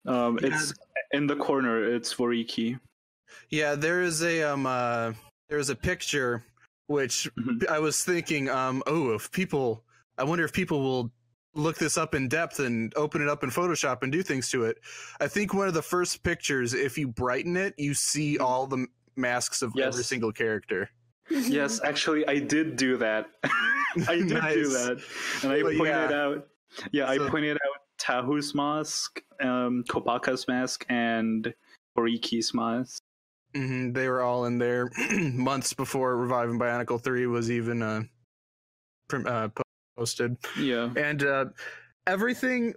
It's in the corner. It's Voriki. Yeah, there's a picture which I was thinking, I wonder if people will look this up in depth and open it up in Photoshop and do things to it. I think one of the first pictures, if you brighten it, you see all the masks of every single character. Yes, actually, I did do that. I did do that, and I pointed out. Yeah, I pointed out Tahu's mask, Kopaka's mask, and Horiki's mask. They were all in there months before Reviving Bionicle 3 was even posted. Yeah, and everything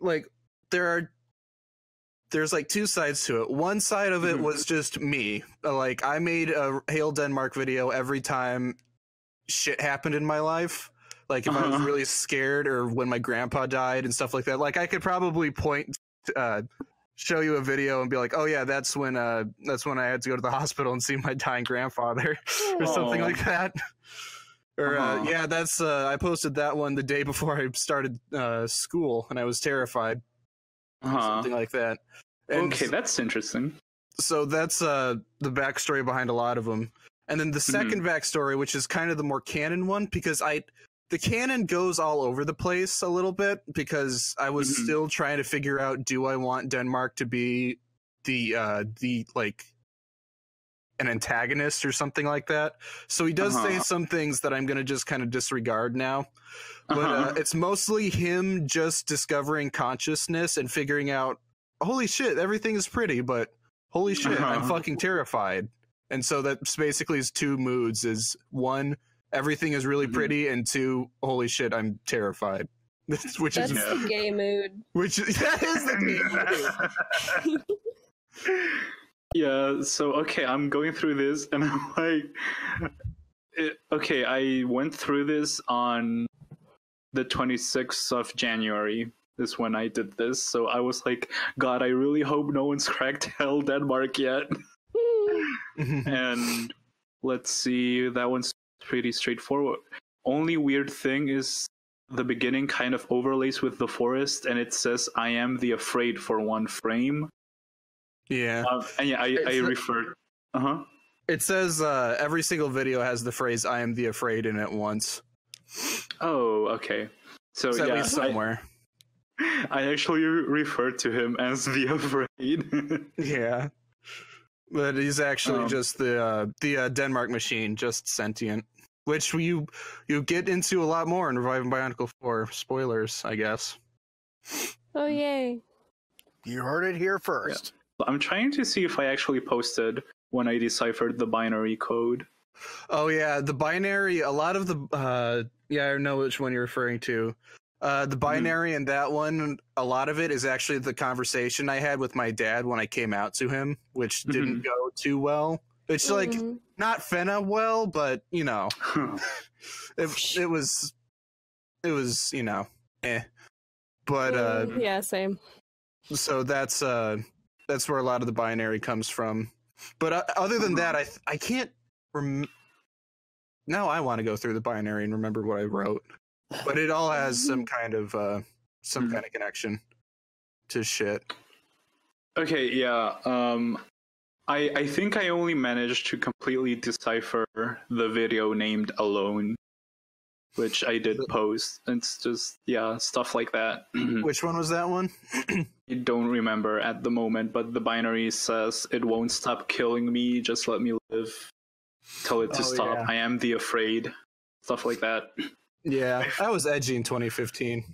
there's 2 sides to it. One side of it was just me. I made a Hail Denmark video every time shit happened in my life. If I was really scared or when my grandpa died and stuff like that. I could probably show you a video and be like, oh yeah, that's when I had to go to the hospital and see my dying grandfather or something like that. Or that's I posted that one the day before I started school and I was terrified. Something like that. And okay, that's interesting. So that's the backstory behind a lot of them. And then the second backstory, which is kind of the more canon one, because the canon goes all over the place a little bit, because I was still trying to figure out, do I want Denmark to be the an antagonist or something like that? So he does say some things that I'm going to just kind of disregard now. But it's mostly him just discovering consciousness and figuring out, holy shit, everything is pretty, but holy shit, I'm fucking terrified. And so that's basically his 2 moods is 1, everything is really pretty, and 2, holy shit, I'm terrified. That's the gay mood. That is the gay mood. Yeah, so okay, I'm going through this and I'm like, okay, I went through this on the 26th of January is when I did this. So I was like, God, I really hope no one's cracked Hell Denmark yet. And let's see, that one's pretty straightforward. Only weird thing is the beginning kind of overlays with the forest, and it says, I am the Afraid for 1 frame. Yeah. And yeah, I referred. It says every single video has the phrase "I am the Afraid" in it once. Oh, okay. So it's at least somewhere. I actually referred to him as the Afraid. Yeah, but he's actually just the Denmark machine, just sentient, which you get into a lot more in Reviving Bionicle 4. Spoilers, I guess. Oh yay! You heard it here first. Yeah. I'm trying to see if I actually posted when I deciphered the binary code. Oh yeah, the binary, a lot of the I know which one you're referring to. The binary in that one, a lot of it is actually the conversation I had with my dad when I came out to him, which didn't go too well. It's not finna well, but it was But yeah, same. So that's where a lot of the binary comes from. But other than that, I can't now I want to go through the binary and remember what I wrote. But it all has some kind of connection to shit. Okay, yeah. I think I only managed to completely decipher the video named Alone, which I did post. It's just, yeah, stuff like that. Which one was that one? I don't remember at the moment, but the binary says, "It won't stop killing me, just let me live. Tell it to stop. Yeah. I am the afraid." Stuff like that. Yeah, I was edgy in 2015.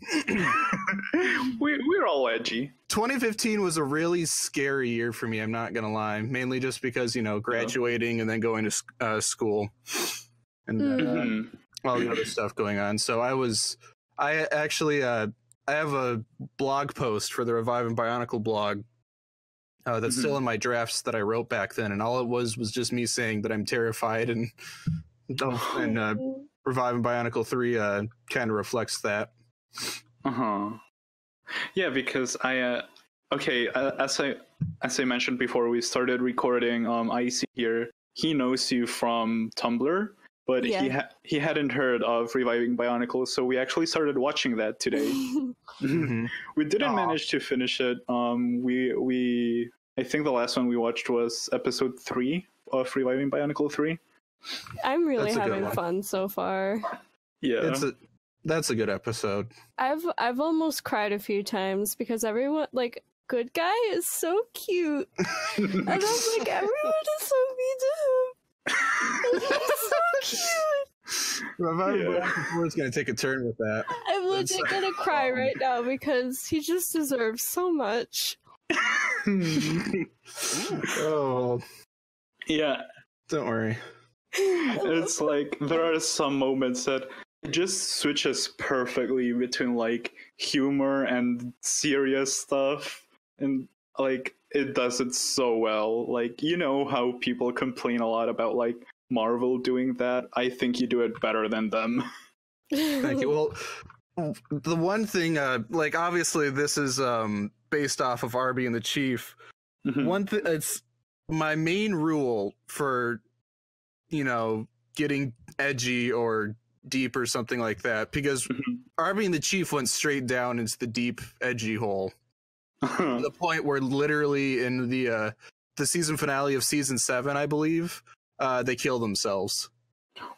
We're all edgy. 2015 was a really scary year for me, I'm not going to lie. Mainly just because, graduating and then going to school. And all the other stuff going on. So I actually have a blog post for the Reviving Bionicle blog that's still in my drafts that I wrote back then, and all it was just me saying that I'm terrified, and Reviving Bionicle 3 kind of reflects that. Yeah, because as I mentioned before we started recording, Icey here, he knows you from Tumblr. But he hadn't heard of Reviving Bionicle, so we actually started watching that today. We didn't manage to finish it. I think the last one we watched was episode 3 of Reviving Bionicle 3. I'm really having fun so far. Yeah, that's a good episode. I've almost cried a few times because everyone, like, good guy is so cute, and I was like, everyone is so mean to him. He's so cute. Reviving Bionicle 4 is going to take a turn with that. I'm legit going to cry right now because he just deserves so much. Oh. Yeah. Don't worry. It's like, there are some moments that it just switches perfectly between, like, humor and serious stuff. And, like, it does it so well. Like, you know how people complain a lot about, like, Marvel doing that? I think you do it better than them. Thank you. Well, the one thing, like, obviously this is based off of Arby and the Chief. One thing, it's my main rule for, getting edgy or deep or something like that, because Arby and the Chief went straight down into the deep, edgy hole. To the point where literally in the season finale of season 7, I believe, they kill themselves.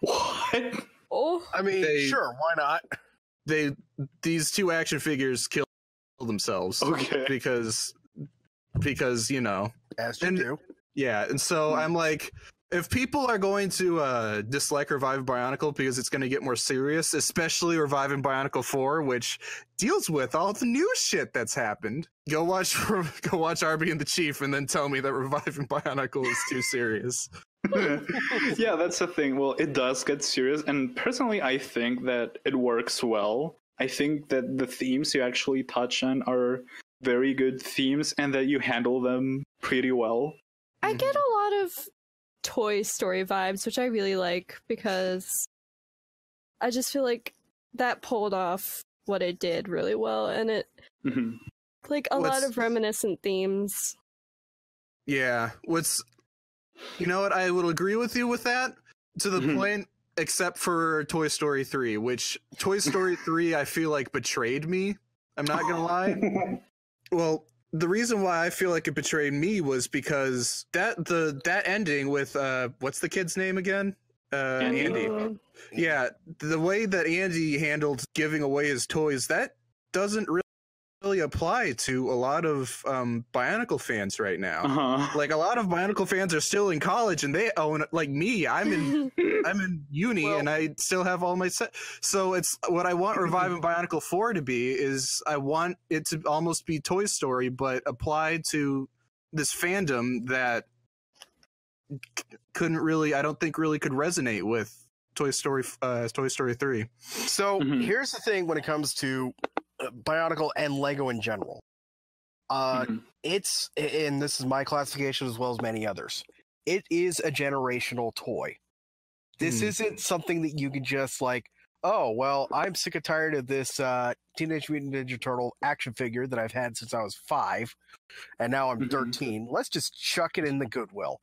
What? Oh, I mean, sure, why not? These two action figures kill themselves. Okay. Because as you do. Yeah, and so I'm like, if people are going to dislike Reviving Bionicle because it's going to get more serious, especially Reviving Bionicle 4, which deals with all the new shit that's happened, go watch Arby and the Chief and then tell me that Reviving Bionicle is too serious. Yeah, that's the thing. Well, it does get serious, and personally I think that it works well. I think that the themes you actually touch on are very good themes and that you handle them pretty well. I get a lot of Toy Story vibes, which I really like, because I just feel like that pulled off what it did really well, and it like a lot of reminiscent themes. Yeah, you know what, I will agree with you with that to the point, except for Toy Story 3, which Toy Story 3 I feel like betrayed me. I'm not gonna lie. Well, the reason why I feel like it betrayed me was because that ending with what's the kid's name again? Andy. Yeah, the way that Andy handled giving away his toys, that doesn't really apply to a lot of Bionicle fans right now. Like, a lot of Bionicle fans are still in college and they own, like me, I'm in uni and I still have all my set. So it's what I want Reviving Bionicle 4 to be is I want it to almost be Toy Story, but applied to this fandom that I don't think really could resonate with Toy Story 3. So here's the thing when it comes to Bionicle and Lego in general. It's, and this is my classification as well as many others, it is a generational toy. This isn't something that you can just like, oh, well, I'm sick and tired of this Teenage Mutant Ninja Turtle action figure that I've had since I was 5, and now I'm 13. Let's just chuck it in the Goodwill.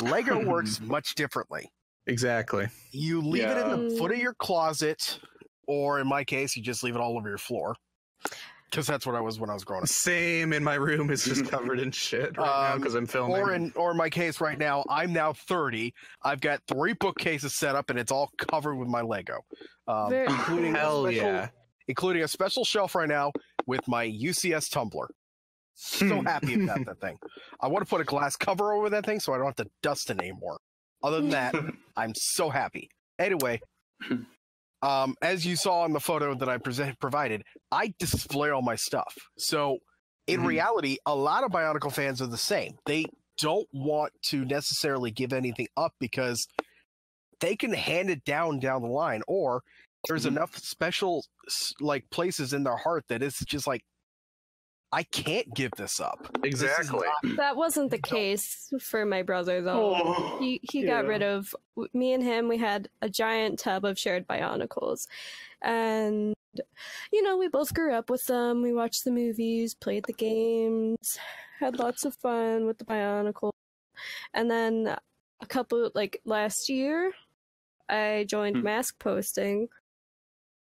Lego works much differently. Exactly. You leave it in the foot of your closet, or in my case, you just leave it all over your floor. Because that's what I was when I was growing up. Same in my room. It's just covered in shit right now because I'm filming. Or in my case right now, I'm now 30. I've got 3 bookcases set up, and it's all covered with my Lego. Including a special shelf right now with my UCS tumbler. So happy about that thing. I want to put a glass cover over that thing so I don't have to dust it anymore. Other than that, I'm so happy. Anyway, as you saw in the photo that I provided, I display all my stuff. So in reality, a lot of Bionicle fans are the same. They don't want to necessarily give anything up because they can hand it down the line, or there's enough special like places in their heart that it's just like, I can't give this up. Exactly. That wasn't the case for my brother, though. He got rid of... Me and him, we had a giant tub of shared Bionicles. And, you know, we both grew up with them. We watched the movies, played the games, had lots of fun with the Bionicle. And then last year, I joined mask posting.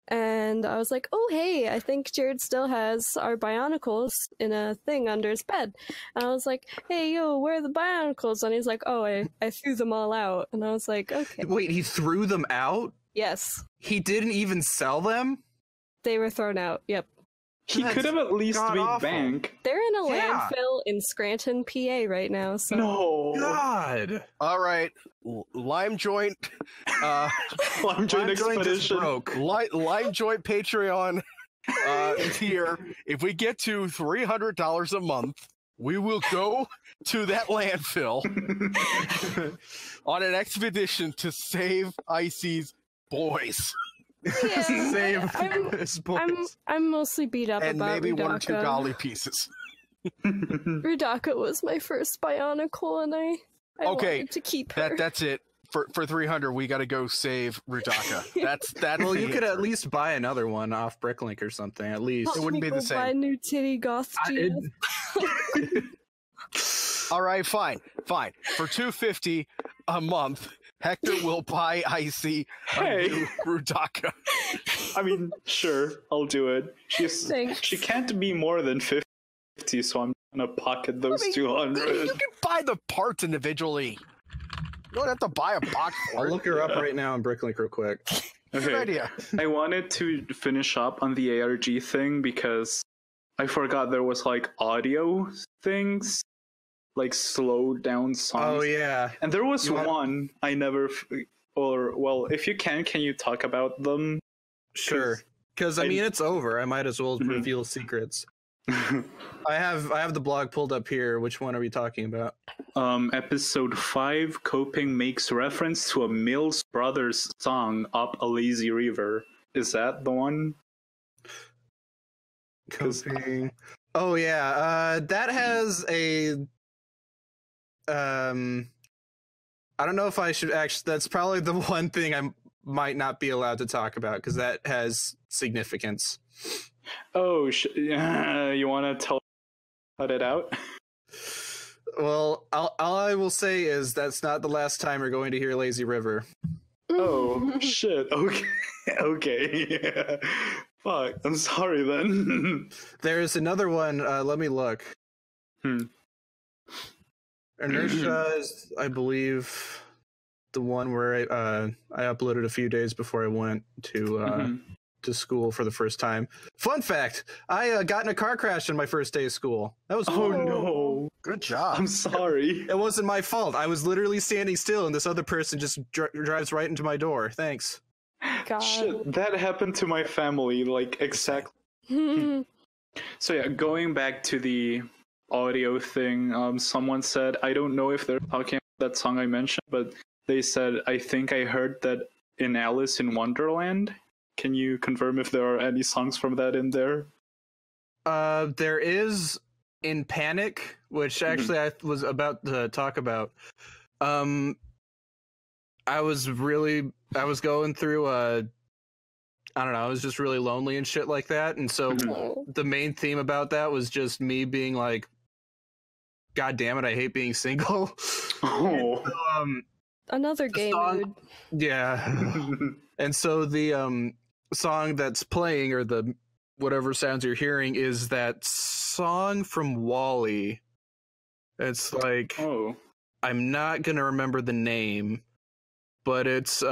And I was like, oh, hey, I think Jared still has our Bionicles in a thing under his bed. And I was like, hey, yo, where are the Bionicles? And he's like, oh, I threw them all out. And I was like, okay. Wait, he threw them out? Yes. He didn't even sell them? They were thrown out, yep. He could have at least made bank. They're in a landfill in Scranton, PA right now. So. No. God. All right. Lime Joint. Lime Joint Expedition. Broke. Lime Joint Patreon tier. If we get to $300 a month, we will go to that landfill on an expedition to save Icey's boys. Yeah, I'm mostly beat up and about maybe Rudaka. 1 or 2 golly pieces. Rudaka was my first Bionicle, and I wanted to keep her. That's it. For 300, we got to go save Rudaka. That's well, you could at least buy another one off Bricklink or something. At least it wouldn't be the same. Buy new titty goth All right, fine. For $250 a month, Hector will buy Icey a new Rudaka. I mean, sure, I'll do it. She can't be more than 50, so I'm gonna pocket those 200. You can buy the parts individually. You don't have to buy a box for I'll it. look her up right now on Bricklink real quick. Okay. Good idea. I wanted to finish up on the ARG thing because I forgot there was like audio things, like slowed down songs. Oh yeah, and there was one I never. If you can you talk about them? Sure. Because I mean, it's over. I might as well reveal secrets. I have the blog pulled up here. Which one are we talking about? Episode 5, Coping makes reference to a Mills Brothers song, Up a Lazy River. Is that the one? Coping. Oh yeah, that has a I don't know if I should actually. That's probably the one thing I might not be allowed to talk about because that has significance. Oh, you want to cut it out? Well, all I will say is that's not the last time we're going to hear Lazy River. Oh, shit. Okay. Okay. Fuck. I'm sorry then. There's another one. Let me look. Inertia is, I believe, the one where I uploaded a few days before I went to school for the first time. Fun fact, I got in a car crash on my first day of school. That was cool. Oh no. Good job. I'm sorry. It wasn't my fault. I was literally standing still and this other person just drives right into my door. Thanks. God. Shit, that happened to my family, like, exactly. So yeah, going back to the audio thing, someone said, I don't know if they're talking about that song I mentioned, but they said, I think I heard that in Alice in Wonderland. Can you confirm if there are any songs from that in there? There is in Panic, which actually I was about to talk about. I was going through I don't know, I was just really lonely and shit like that. And so the main theme about that was just me being like, God damn it, I hate being single. Oh. And so, Another game mood. Yeah. And so the song that's playing, or the whatever sounds you're hearing, is that song from WALL-E. It's like, I'm not gonna remember the name, but it's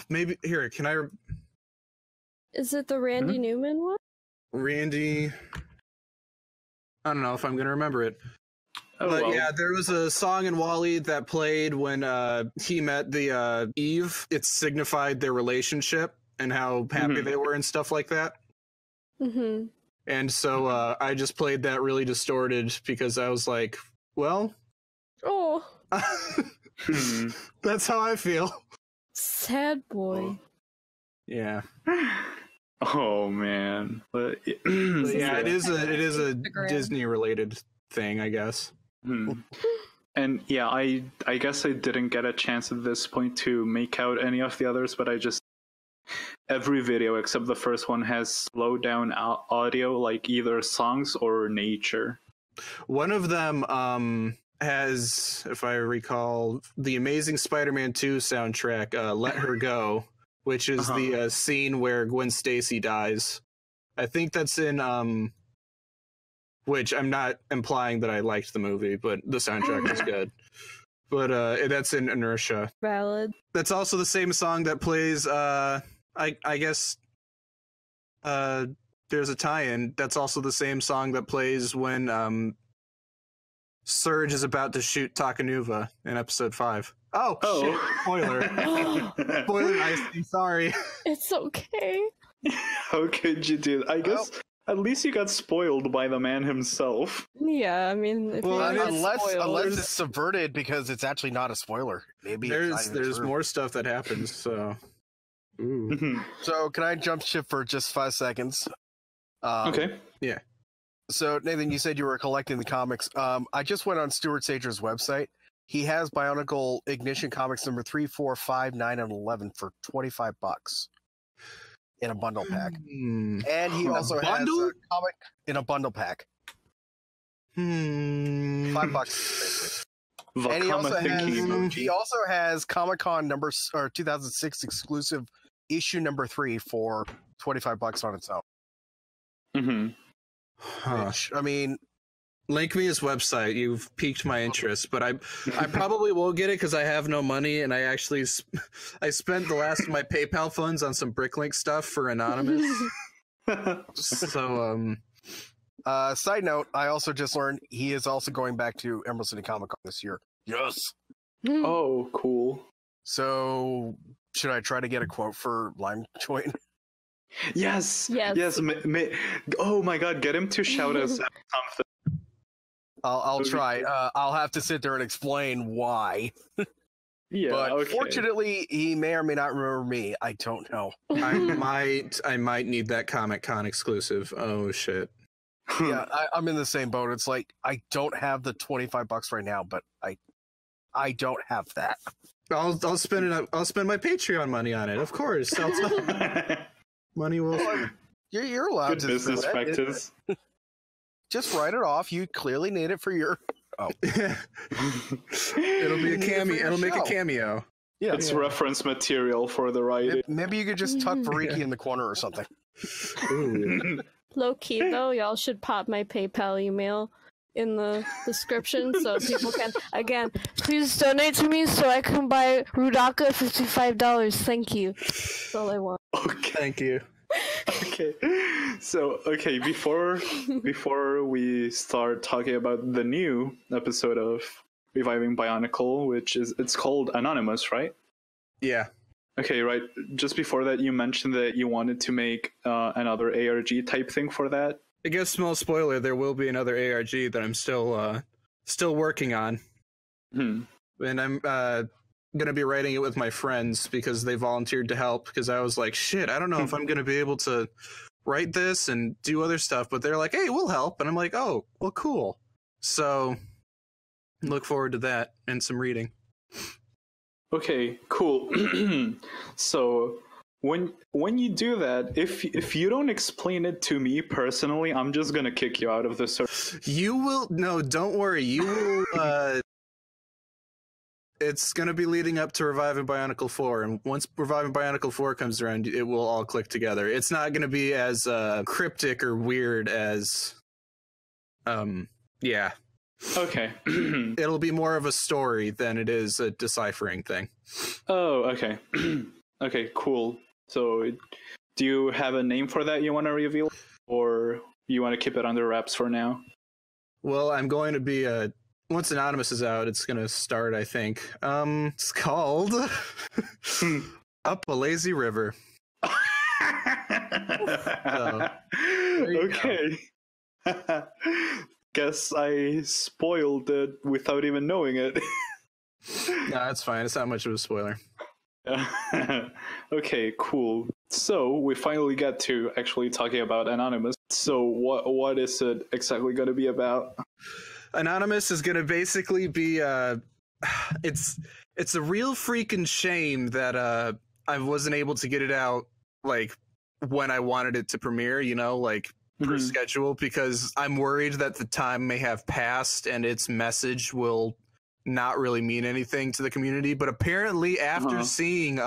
maybe here. Can I? Is it the Randy Newman one? Randy. I don't know if I'm gonna remember it. But yeah, there was a song in WALL-E that played when he met the Eve. It signified their relationship and how happy they were and stuff like that. Mm-hmm. And so I just played that really distorted because I was like, well, that's how I feel. Sad boy. Yeah. Oh man. But yeah, it is a Disney related thing, I guess. And yeah, I guess I didn't get a chance at this point to make out any of the others, but every video except the first one has slowed down audio, like either songs or nature. One of them has, if I recall, the Amazing Spider-Man 2 soundtrack, Let Her Go, which is the scene where Gwen Stacy dies. I think that's in which I'm not implying that I liked the movie, but the soundtrack is good. But that's in Inertia. Valid. That's also the same song that plays, I guess, there's a tie-in. That's also the same song that plays when Surge is about to shoot Takanuva in episode 5. Oh. Shit. Spoiler. Spoiler, Icey, sorry. It's okay. How could you do that? I guess... At least you got spoiled by the man himself. Yeah, I mean, unless it's subverted because it's actually not a spoiler. Maybe there's more stuff that happens. So, so can I jump ship for just 5 seconds? Okay. Yeah. So Nathan, you said you were collecting the comics. I just went on Stuart Sager's website. He has Bionicle Ignition comics number 3, 4, 5, 9, and 11 for $25. In a bundle pack. And he also has a comic in a bundle pack. $5 basically. And he also has Comic-Con 2006 exclusive issue number 3 for $25 on its own. Which, I mean, link me his website. You've piqued my interest, but I probably will get it because I have no money, and I spent the last of my PayPal funds on some Bricklink stuff for Anonymous. So, side note, I also just learned he is also going back to Emerald City Comic Con this year. Yes. Oh, cool. So, should I try to get a quote for Lime Joint? Yes. Oh my God, get him to shout us out something. I'll try. I'll have to sit there and explain why. Yeah, but fortunately, he may or may not remember me. I don't know. I might need that Comic-Con exclusive. Oh shit. Yeah, I'm in the same boat. It's like I don't have the $25 right now, but I don't have that. I'll spend it. I'll spend my Patreon money on it. Of course. Money will. Well, you're allowed to. Business practice. Just write it off. You clearly need it for your... Oh. It'll be a cameo. It'll make a cameo. Yeah, it's reference material for the writing. Maybe you could just tuck Variki in the corner or something. Low key though, y'all should pop my PayPal email in the description so people can, again, please donate to me so I can buy Rudaka $55. Thank you. That's all I want. Okay. Thank you. Okay, so before we start talking about the new episode of Reviving Bionicle, it's called Anonymous, right? Yeah. Okay, right. Just before that, you mentioned that you wanted to make another ARG type thing for that. I guess small spoiler: there will be another ARG that I'm still working on, and I'm gonna be writing it with my friends because they volunteered to help, because I was like, shit, I don't know if I'm gonna be able to write this and do other stuff, but they're like, hey, we'll help, and I'm like, oh, well, cool. So look forward to that and some reading. Okay, cool. So when you do that, if you don't explain it to me personally, I'm just gonna kick you out of the server. You will. No, don't worry. You will it's going to be leading up to Reviving Bionicle 4, and once Reviving Bionicle 4 comes around, it will all click together. It's not going to be as cryptic or weird as, yeah. Okay. It'll be more of a story than it is a deciphering thing. Oh, okay. Okay, cool. So, do you have a name for that you want to reveal, or you want to keep it under wraps for now? Well, I'm going to be once Anonymous is out, it's going to start, I think. It's called Up a Lazy River. So, okay. Guess I spoiled it without even knowing it. No, that's fine. It's not much of a spoiler. Okay, cool. So we finally got to actually talking about Anonymous. So what is it exactly going to be about? Anonymous is going to basically be it's a real freaking shame that I wasn't able to get it out like when I wanted it to premiere, you know, like per schedule, because I'm worried that the time may have passed and its message will not really mean anything to the community. But apparently after seeing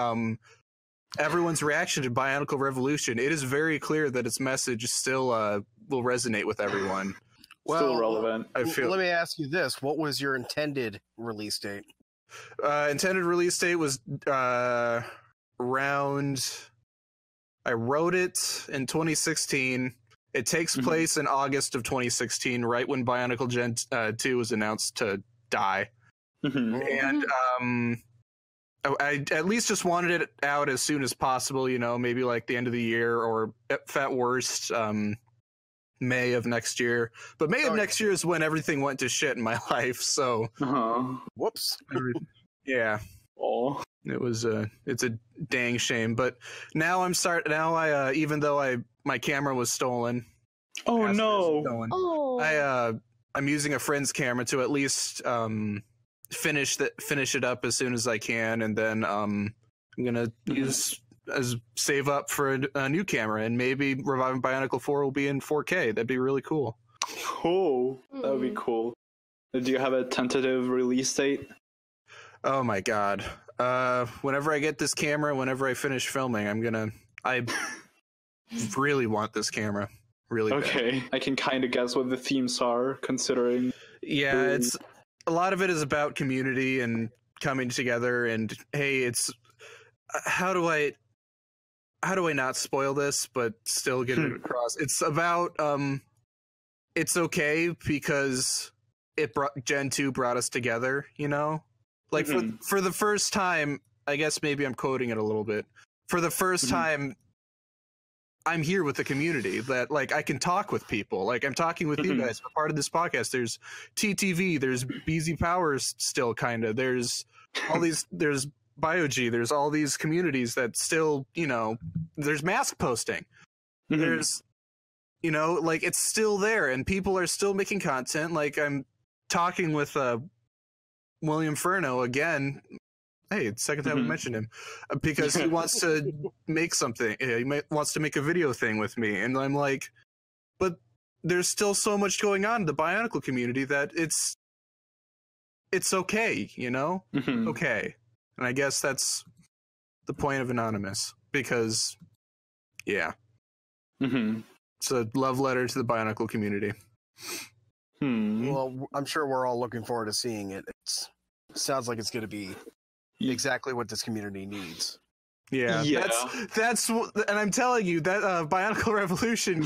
everyone's reaction to Bionicle Revolution, it is very clear that its message still will resonate with everyone. Well, still relevant. I feel. Let me ask you this: what was your intended release date? Intended release date was around. I wrote it in 2016. It takes place in August of 2016, right when Bionicle Gen 2 was announced to die. And I at least just wanted it out as soon as possible, you know, maybe like the end of the year, or at worst May of next year. But May of next year is when everything went to shit in my life, so Whoops. Yeah. Oh, it was it's a dang shame. But now I even though my camera was stolen. Oh no. I'm using a friend's camera to at least finish it up as soon as I can, and then I'm gonna save up for a new camera, and maybe Reviving Bionicle 4 will be in 4K. That'd be really cool. Cool. That would be cool. Do you have a tentative release date? Oh my god. Whenever I get this camera, whenever I finish filming, I really want this camera. Really okay. Bad. I can kind of guess what the themes are, considering. Yeah, it's a lot of it is about community and coming together, and hey, it's how do I not spoil this but still get it across? It's about it's okay because Gen 2 brought us together, you know? Like for the first time, I guess maybe I'm quoting it a little bit. For the first time, I'm here with the community, that like I can talk with people. Like I'm talking with you guys. I'm part of this podcast. There's TTV, there's BZ Powers still kind of. There's all these, there's BioG, there's all these communities that still, you know, there's mask posting. There's, you know, like it's still there and people are still making content. Like I'm talking with William Furno again. Hey, it's the second time I mentioned him, because he wants to make something. He wants to make a video thing with me, and I'm like, but there's still so much going on in the Bionicle community that it's okay, you know, okay. And I guess that's the point of Anonymous, because, yeah, it's a love letter to the Bionicle community. Well, I'm sure we're all looking forward to seeing it. Sounds like it's going to be exactly what this community needs. Yeah. That's and I'm telling you that Bionicle Revolution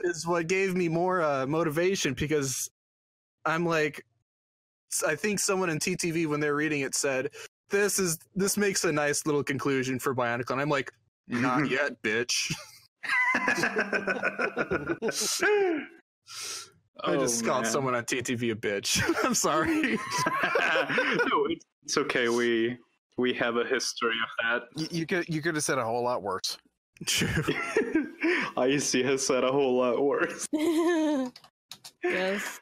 is what gave me more motivation, because I'm like, I think someone in TTV when they're reading it said this makes a nice little conclusion for Bionicle, and I'm like, not yet, bitch. I just called someone on TTV a bitch. I'm sorry. No, it's okay. We have a history of that. You could have said a whole lot worse. True. Icey has said a whole lot worse. Yes.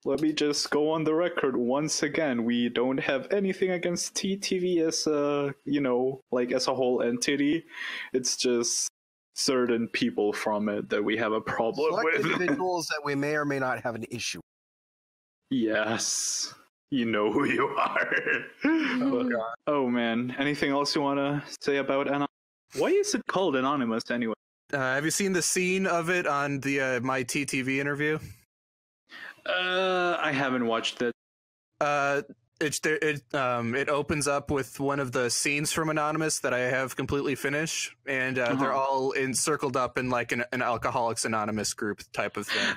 Let me just go on the record once again. We don't have anything against TTV as a, you know, like as a whole entity. It's just certain people from it that we have a problem with. Individuals that we may or may not have an issue. Yes. You know who you are. Oh god. Oh man, anything else you want to say about Anonymous? Why is it called Anonymous anyway? Have you seen the scene of it on the my TTV interview? I haven't watched it. It opens up with one of the scenes from Anonymous that I have completely finished, and they're all encircled up in like an Alcoholics Anonymous group type of thing.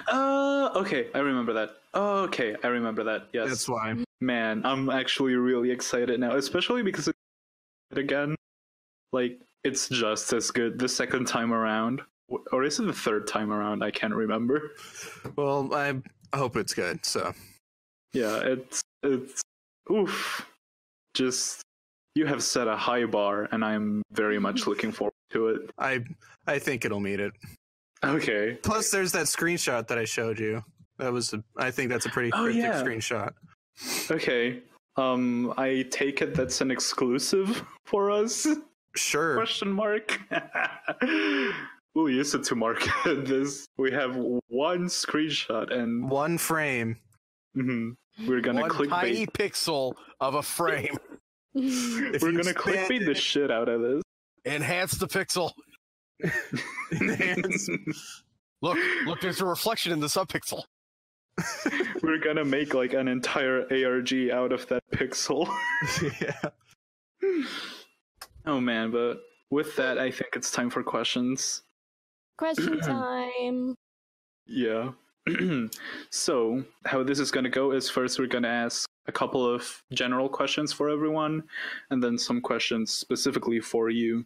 Okay, I remember that. Okay, I remember that. Yes, That's why. Man, I'm actually really excited now, especially because again, like it's just as good the second time around, or is it the third time around? I can't remember. Well, I hope it's good. So yeah, it's oof. Just you have set a high bar, and I'm very much looking forward to it. I think it'll meet it. Okay. Plus, there's that screenshot that I showed you. I think that's a pretty cryptic screenshot. Okay. I take it that's an exclusive for us? Sure. Question mark. We'll use it to market this. We have one screenshot and one frame. We're gonna clickbait. One tiny pixel of a frame. We're gonna clickbait the shit out of this. Enhance the pixel. Enhance. Look, there's a reflection in the subpixel. We're gonna make like an entire ARG out of that pixel. Yeah. Oh man, but with that, I think it's time for questions. Question time. Yeah. So, how this is gonna go is first we're gonna ask a couple of general questions for everyone, and then some questions specifically for you.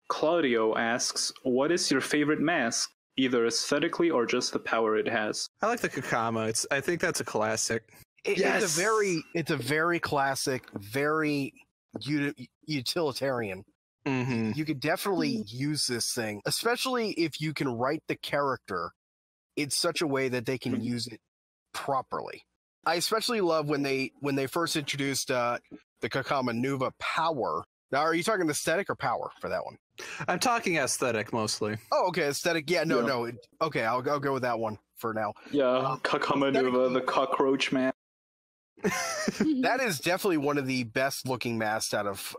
Claudio asks, what is your favorite mask? Either aesthetically or just the power it has. I like the Kakama. I think that's a classic. It's a very classic, very utilitarian. Mm-hmm. You could definitely use this thing, especially if you can write the character in such a way that they can use it properly. I especially love when they first introduced the Kakama Nuva power. Now, are you talking aesthetic or power for that one? I'm talking aesthetic mostly. Oh, okay, aesthetic. Yeah, no. Okay, I'll go with that one for now. Yeah, Kakama Nuva, the cockroach man. That is definitely one of the best looking masks out of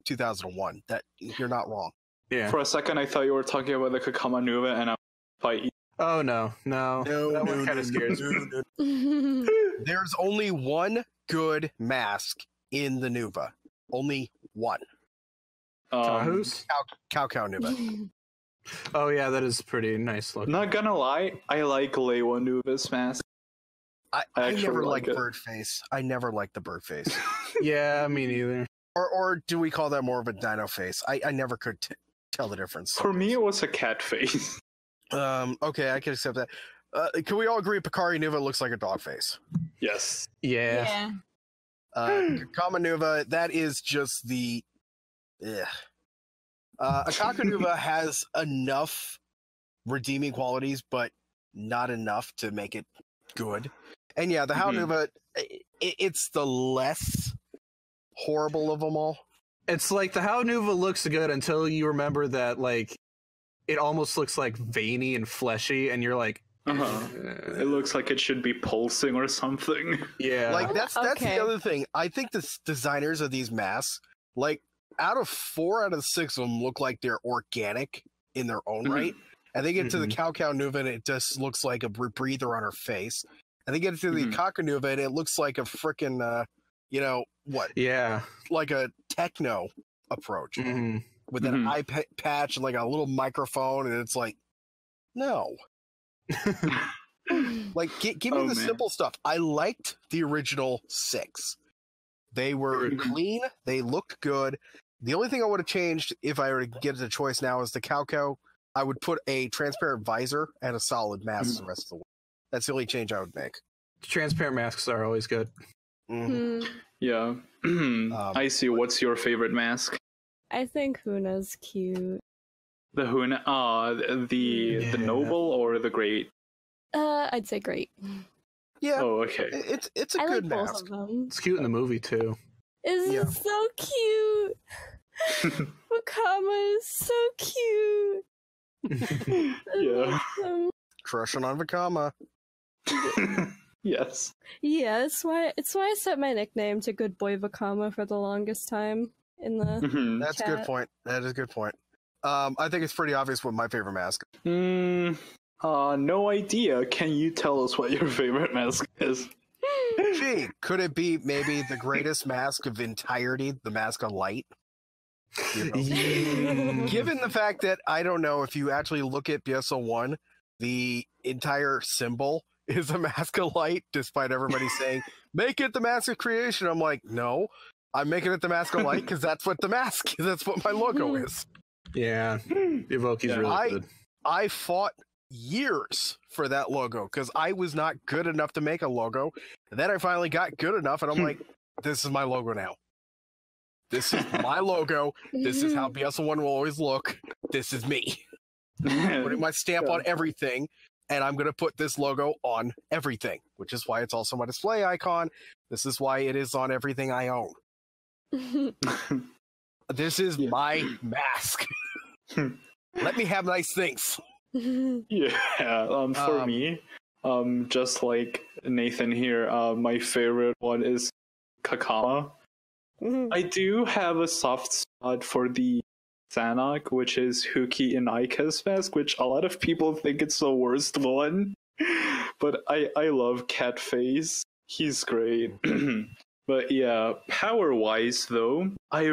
2001. That you're not wrong. Yeah. For a second, I thought you were talking about the Kakama Nuva, and I'm like, oh no. That one kind of scares me. There's only one good mask in the Nuva. Only one. Tahoos? Cow Nuva. Oh yeah, that is pretty nice looking. Not gonna lie, I like Leiwa Nuva's mask. I never liked bird face. I never liked the bird face. Yeah, me neither. Or do we call that more of a dino face? I never could tell the difference. For me, it was a cat face. Okay, I can accept that. Can we all agree Picari Nuva looks like a dog face? Yes. Yeah. Kakama Nuva, that is just the... Akaka Nuva has enough redeeming qualities, but not enough to make it good. And yeah, the How Nuva, it's the less horrible of them all. It's like the How Nuva looks good until you remember that, like, it almost looks like veiny and fleshy, and you're like, It looks like it should be pulsing or something. Yeah. Like, that's the other thing. I think the designers of these masks, like, 4 out of 6 of them look like they're organic in their own right. And they get to the Cow Nuva, and it just looks like a breather on her face. And they get to the Akaka Nuva, and it looks like a frickin', Yeah. like a techno approach with an eye patch and like a little microphone, and it's like, no. Like, give me the simple stuff. I liked the original 6. They were clean. They looked good. The only thing I would have changed if I were to get the choice now is the Cow. I would put a transparent visor and a solid mask the rest of the way. That's the only change I would make. Transparent masks are always good. Yeah. Icey, what's your favorite mask? I think Huna's cute. The Huna, the noble or the great? I'd say great. Yeah. Oh, okay. It's a I good like both mask. of them. It's cute in the movie too. It's so cute. Vakama is so cute. Yeah. Crushing on Vakama. Yes. Yeah, it's why I set my nickname to Good Boy Vakama for the longest time in the That's a good point. That is a good point. I think it's pretty obvious what my favorite mask is. No idea. Can you tell us what your favorite mask is? Gee, could it be maybe the greatest mask of entirety, the Mask of Light? You know? Given the fact that, I don't know, if you actually look at BSO1, the entire symbol is a Mask of Light, despite everybody saying, make it the Mask of Creation. I'm like, no, I'm making it the Mask of Light because that's what the mask is. That's what my logo is. Yeah, Evoke's really good. I fought years for that logo because I was not good enough to make a logo. And then I finally got good enough, and I'm like, this is my logo now. This is my logo. This is how BSO1 will always look. This is me. Putting my stamp on everything, and I'm going to put this logo on everything, which is why it's also my display icon. This is why it is on everything I own. This is my mask. Let me have nice things. Yeah, for me, just like Nathan here, my favorite one is Kakama. I do have a soft spot for the Sanok, which is Huki Inaika's mask, which a lot of people think it's the worst one. But I love Catface. He's great. But yeah, power-wise though, I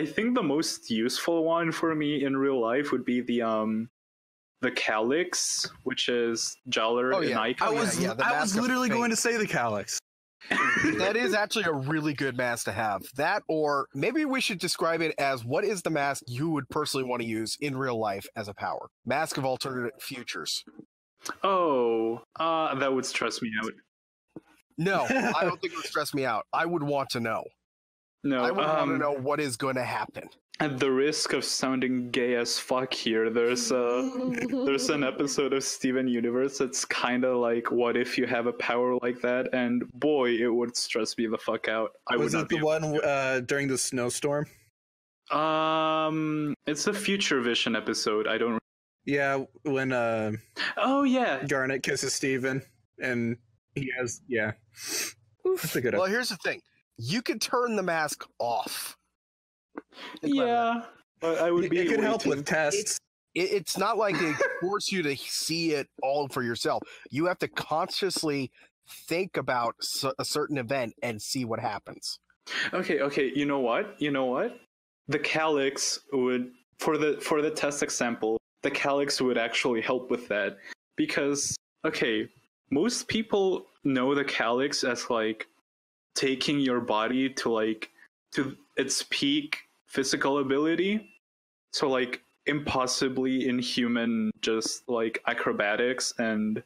think the most useful one for me in real life would be the Calyx, which is Jowler Inaika. I was literally going to say the Calyx. That is actually a really good mask to have. That, or maybe we should describe it as, what is the mask you would personally want to use in real life as a power? Mask of Alternate Futures. Oh, that would stress me out. No, I don't think it would stress me out. I would want to know. No, I would want to know what is going to happen. At the risk of sounding gay as fuck here, there's an episode of Steven Universe that's kind of like, what if you have a power like that? And boy, it would stress me the fuck out. Was it the one during the snowstorm? It's a Future Vision episode. I don't. Yeah, when oh yeah, Garnet kisses Steven and he has That's a good well, here's the thing: you could turn the mask off. Yeah, but I would be. It could help with tests. It's not like they force you to see it all for yourself. You have to consciously think about a certain event and see what happens. Okay. You know what? The Calyx would, for the test example, the Calyx would actually help with that, because most people know the Calyx as like taking your body to its peak physical ability, so like impossibly inhuman, just like acrobatics and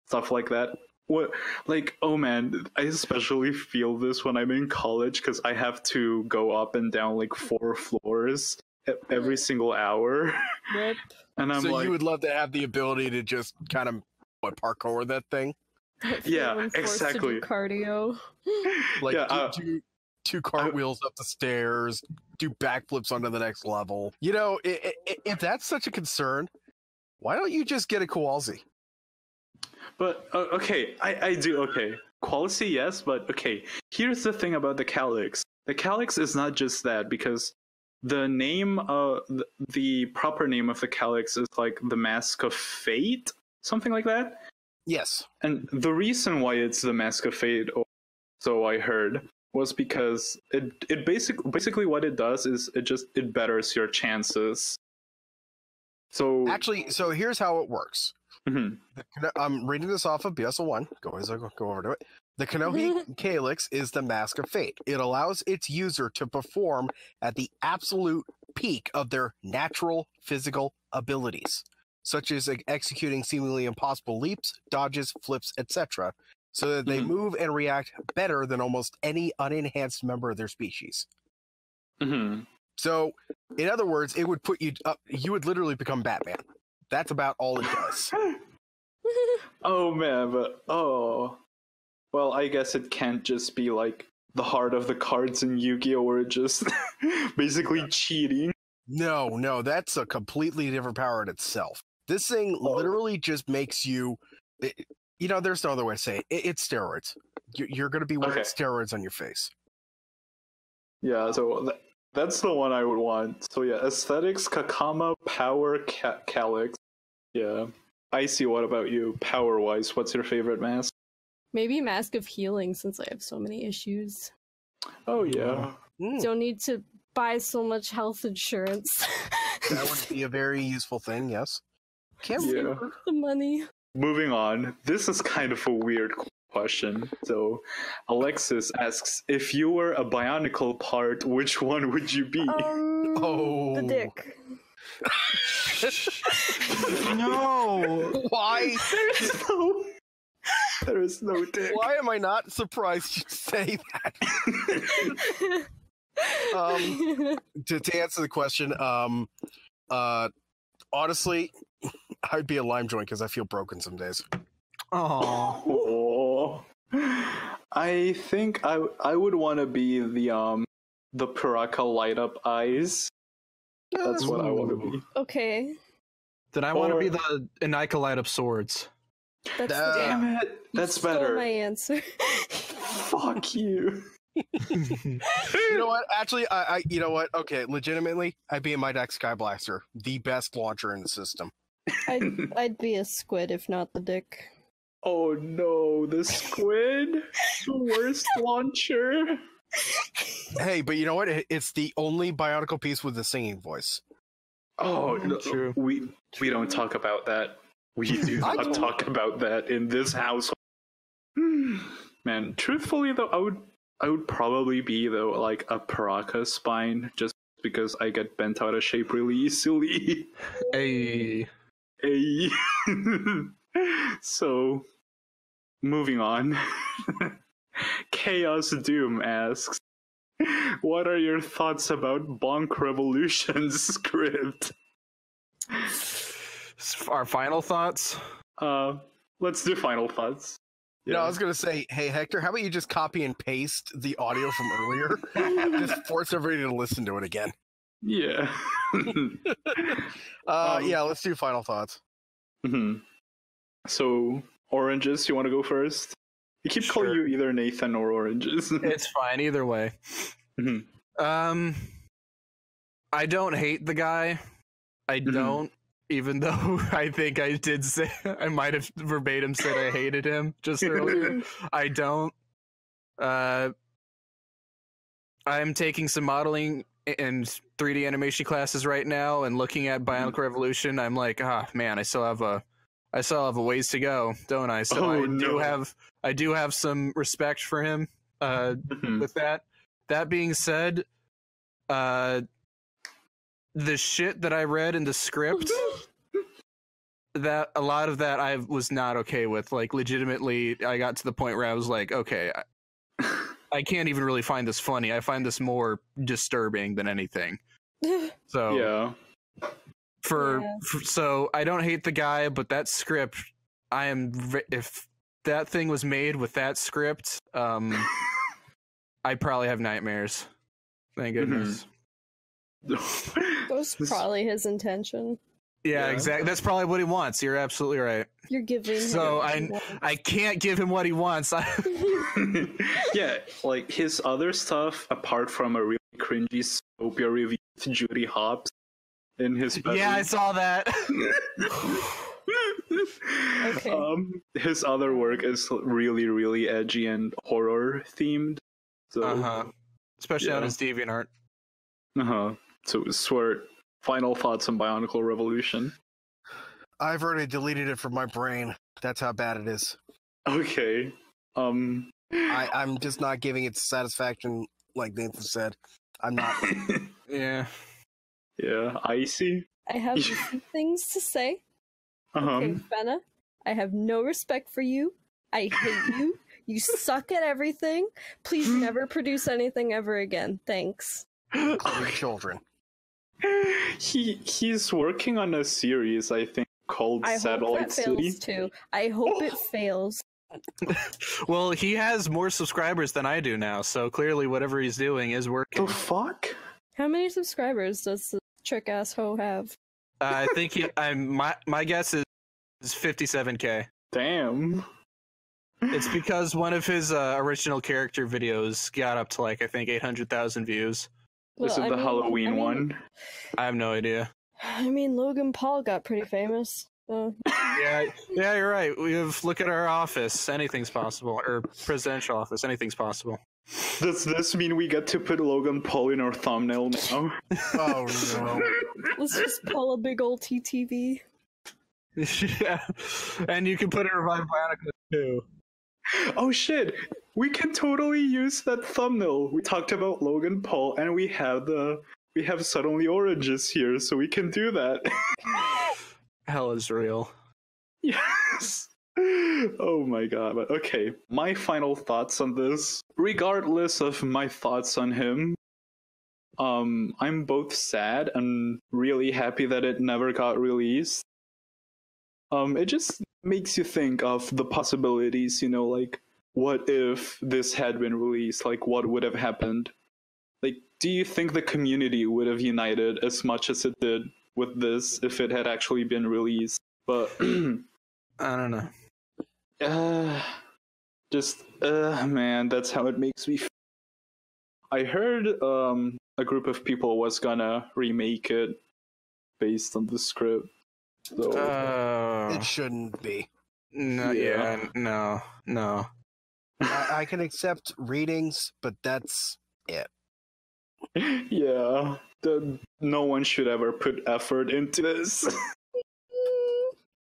stuff like that. What, like, oh man, I especially feel this when I'm in college because I have to go up and down like 4 floors every single hour. Rip. And I'm so like, you would love to have the ability to just kind of parkour that thing. Yeah, exactly. To do cardio. Like two cartwheels up the stairs, do backflips onto the next level. You know, if that's such a concern, why don't you just get a Kowalski? But I do. Quality, yes, but here's the thing about the Calyx. The Calyx is not just that, because the name, the proper name of the Calyx is like the Mask of Fate, something like that. Yes. And the reason why it's the Mask of Fate, or so I heard, was because it basically what it does is it betters your chances. So here's how it works. Mm-hmm. I'm reading this off of BSO1. Go over to it. The Kanohi Calyx is the Mask of Fate. It allows its user to perform at the absolute peak of their natural physical abilities, such as executing seemingly impossible leaps, dodges, flips, etc., so that they move and react better than almost any unenhanced member of their species. Mm-hmm. So, in other words, it would put you up. You would literally become Batman. That's about all it does. Oh man, but well, I guess it can't just be like the heart of the cards in Yu-Gi-Oh, where it just basically cheating. No, that's a completely different power in itself. This thing literally just makes you. there's no other way to say it. It's steroids. You're going to be wearing steroids on your face. Yeah, so that's the one I would want. So yeah, aesthetics, Kakama, power, Calyx. Yeah. Icey, what about you? Power-wise, what's your favorite mask? Maybe Mask of Healing, since I have so many issues. Oh yeah. Don't need to buy so much health insurance. That would be a very useful thing, yes. Yeah. The money. Moving on. This is kind of a weird question. So, Alexis asks, if you were a Bionicle part, which one would you be? The dick. No! Why? There is no dick. Why am I not surprised you say that? To answer the question, honestly, I'd be a lime joint because I feel broken some days. Oh, I think I would want to be the Piraka light up eyes. That's what I want to be. Okay. Then I want to be the Bionicle light up swords. Damn it! That's better. Stole my answer. Fuck you. You know what? Actually, you know what? Okay, legitimately, I'd be in my deck Sky Blaster, the best launcher in the system. I'd be a squid if not the dick. Oh no, the squid, the worst launcher. Hey, but you know what? It's the only Bionicle piece with a singing voice. Oh no, true. We don't talk about that. We do not talk about that in this house. Man, truthfully though, I would probably be though like a Piraka spine, just because I get bent out of shape really easily. Hey. So, moving on. Chaos Doom asks, what are your thoughts about Bonk Revolution script? Our final thoughts? Let's do final thoughts. Yeah. No, I was going to say, hey, Hector, how about you just copy and paste the audio from earlier? Just force everybody to listen to it again. Yeah. Yeah, let's do final thoughts. Mm-hmm. So, Oranges, you want to go first? I keep calling you either Nathan or Oranges. It's fine, either way. Mm-hmm. I don't hate the guy. I don't, even though I think I did say, I might have verbatim said I hated him just earlier. I don't. I'm taking some modeling and 3D animation classes right now, and looking at Bionicle Revolution, I'm like, man, I still have a ways to go, don't I? So I do have some respect for him with that. That being said, the shit that I read in the script, that a lot of that I was not okay with. Like, legitimately, I got to the point where I was like, okay, I can't even really find this funny. I find this more disturbing than anything. So yeah. So I don't hate the guy, but that script, if that thing was made with that script, I probably have nightmares. Thank goodness. That was probably his intention. Yeah, exactly. That's probably what he wants. You're absolutely right. You're giving so I can't give him what he wants. Yeah, like his other stuff, apart from a really cringy Soapia review with Judy Hopps in his bedroom. Yeah, I saw that. Okay. His other work is really, really edgy and horror themed. So, especially on his DeviantArt. So, Swert, final thoughts on Bionicle Revolution? I've already deleted it from my brain. That's how bad it is. Okay. I'm just not giving it satisfaction, like Nathan said. I'm not. Yeah, Icey? I have a few things to say. Uh-huh. Okay, Benna, I have no respect for you. I hate you. You suck at everything. Please never produce anything ever again. Thanks. Including children. He's working on a series, I think, called Satellite City. I hope that fails too. I hope it fails. Well, he has more subscribers than I do now, so clearly whatever he's doing is working. The fuck? How many subscribers does the trick ass hoe have? I think my guess is 57K. Damn. It's because one of his original character videos got up to like I think 800,000 views. Is it the Halloween one? I have no idea. I mean, Logan Paul got pretty famous. Yeah, you're right. Look at our office. Anything's possible. Or presidential office. Anything's possible. Does this mean we get to put Logan Paul in our thumbnail now? Oh no! Let's just pull a big old TTV. Yeah, and you can put a Reviving Bionicle too. Oh shit! We can totally use that thumbnail. We talked about Logan Paul, and we have Suddenly Oranges here, so we can do that. Hell is real. Yes. Oh my god. Okay, my final thoughts on this. Regardless of my thoughts on him, I'm both sad and really happy that it never got released. It just makes you think of the possibilities, you know, like, what if this had been released? Like, what would have happened? Like, do you think the community would have united as much as it did with this if it had actually been released? But I don't know. Man, that's how it makes me feel. I heard a group of people was gonna remake it based on the script. So It shouldn't be. No, no. I can accept readings, but that's it. Yeah, no one should ever put effort into this.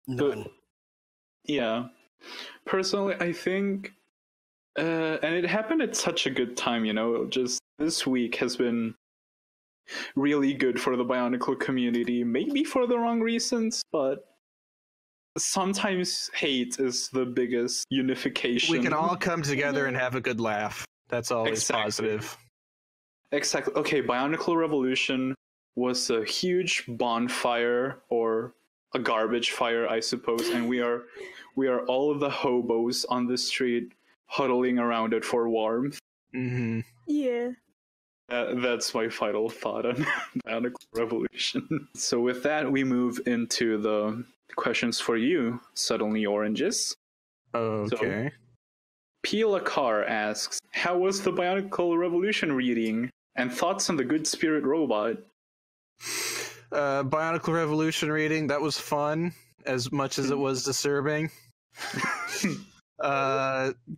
None. But, yeah. Personally, I think, and it happened at such a good time, you know, just this week has been really good for the Bionicle community, maybe for the wrong reasons, but sometimes hate is the biggest unification. We can all come together and have a good laugh. That's always positive. Exactly. Okay, Bionicle Revolution was a huge bonfire, or a garbage fire, I suppose, and we are all of the hobos on the street huddling around it for warmth. Mm-hmm. Yeah. That's my final thought on Bionicle Revolution. So with that, we move into the questions for you, Suddenly Oranges. Okay. So, Pila Carr asks, how was the Bionicle Revolution reading? And thoughts on the Good Spirit robot? Bionicle Revolution reading, that was fun, as much as it was disturbing.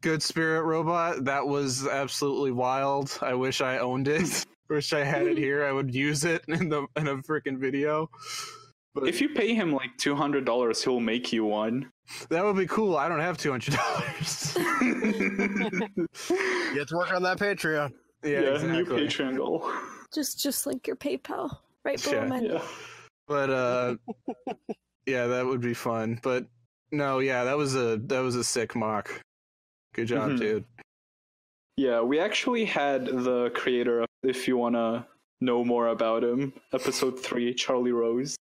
Good Spirit robot, that was absolutely wild. I wish I owned it. Wish I had it here. I would use it in a freaking video. But if you pay him like $200, he'll make you one. That would be cool. I don't have $200. You have to work on that Patreon. Yeah, exactly. New Patreon goal. Just link your PayPal right below my name. But yeah, that would be fun. But no, yeah, that was a sick mock. Good job, dude. Yeah, we actually had the creator of, if you want to know more about him, episode 3, Charlie Rose.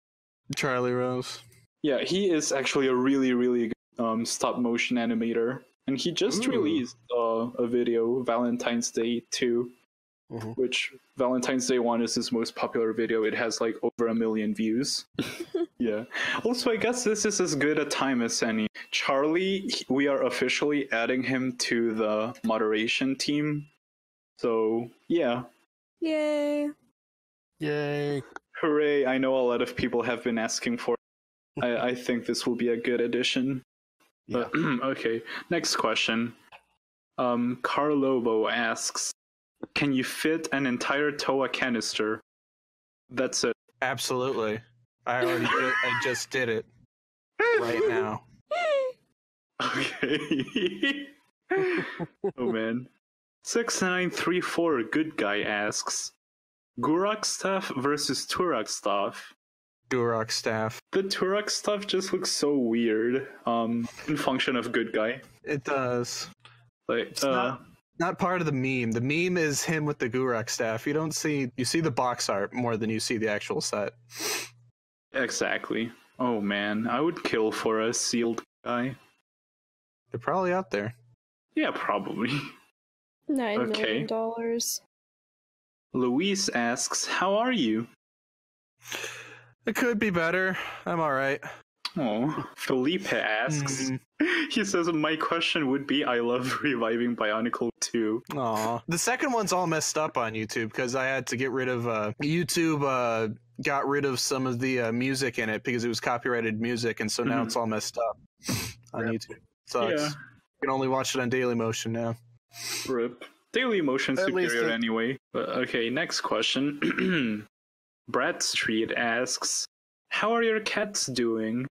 Yeah, he is actually a really, really good stop motion animator. And he just released a video, Valentine's Day 2, which Valentine's Day 1 is his most popular video. It has like over 1 million views. Yeah. Also, I guess this is as good a time as any. Charlie, we are officially adding him to the moderation team. So, yeah. Yay. Hooray. I know a lot of people have been asking for it. I think this will be a good addition. Yeah. Okay, next question. Carl Lobo asks, can you fit an entire TOA canister? That's it. Absolutely. I just did it right now. Okay. Oh man. 6934 Good Guy asks, Gurok staff versus Turok staff. Gurok staff. The Turok stuff just looks so weird. In function of Good Guy. It does. Like, it's not part of the meme. The meme is him with the Gurok staff. You see the box art more than you see the actual set. Exactly. Oh man, I would kill for a sealed guy. They're probably out there. Yeah, probably. $9 million. Luis asks, how are you? It could be better. I'm alright. Oh, Felipe asks. He says, my question would be, I love Reviving Bionicle too. Aw. The second one's all messed up on YouTube because I had to get rid of YouTube got rid of some of the music in it because it was copyrighted music, and so now it's all messed up on YouTube. Sucks. Yeah. You can only watch it on Dailymotion now. RIP. Dailymotion At least superior anyway. But, okay, next question. Brad Street asks, how are your cats doing?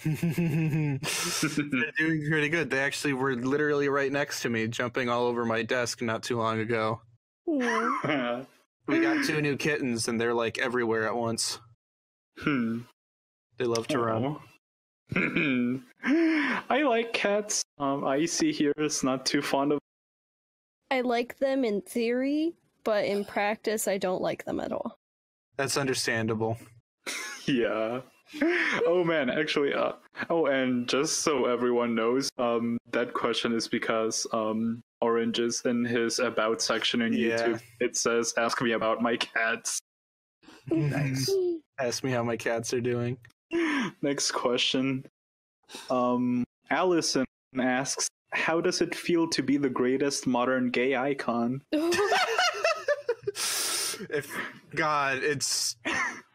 They're doing pretty good. They actually were literally right next to me, jumping all over my desk not too long ago. Yeah. We got 2 new kittens, and they're like everywhere at once. They love to run. I like cats. Icey here is not too fond of. I like them in theory, but in practice, I don't like them at all. That's understandable. Yeah. Oh man, actually, and just so everyone knows, that question is because Oranges in his about section in YouTube, it says, ask me about my cats. Nice. Ask me how my cats are doing. Next question. Allison asks, how does it feel to be the greatest modern gay icon?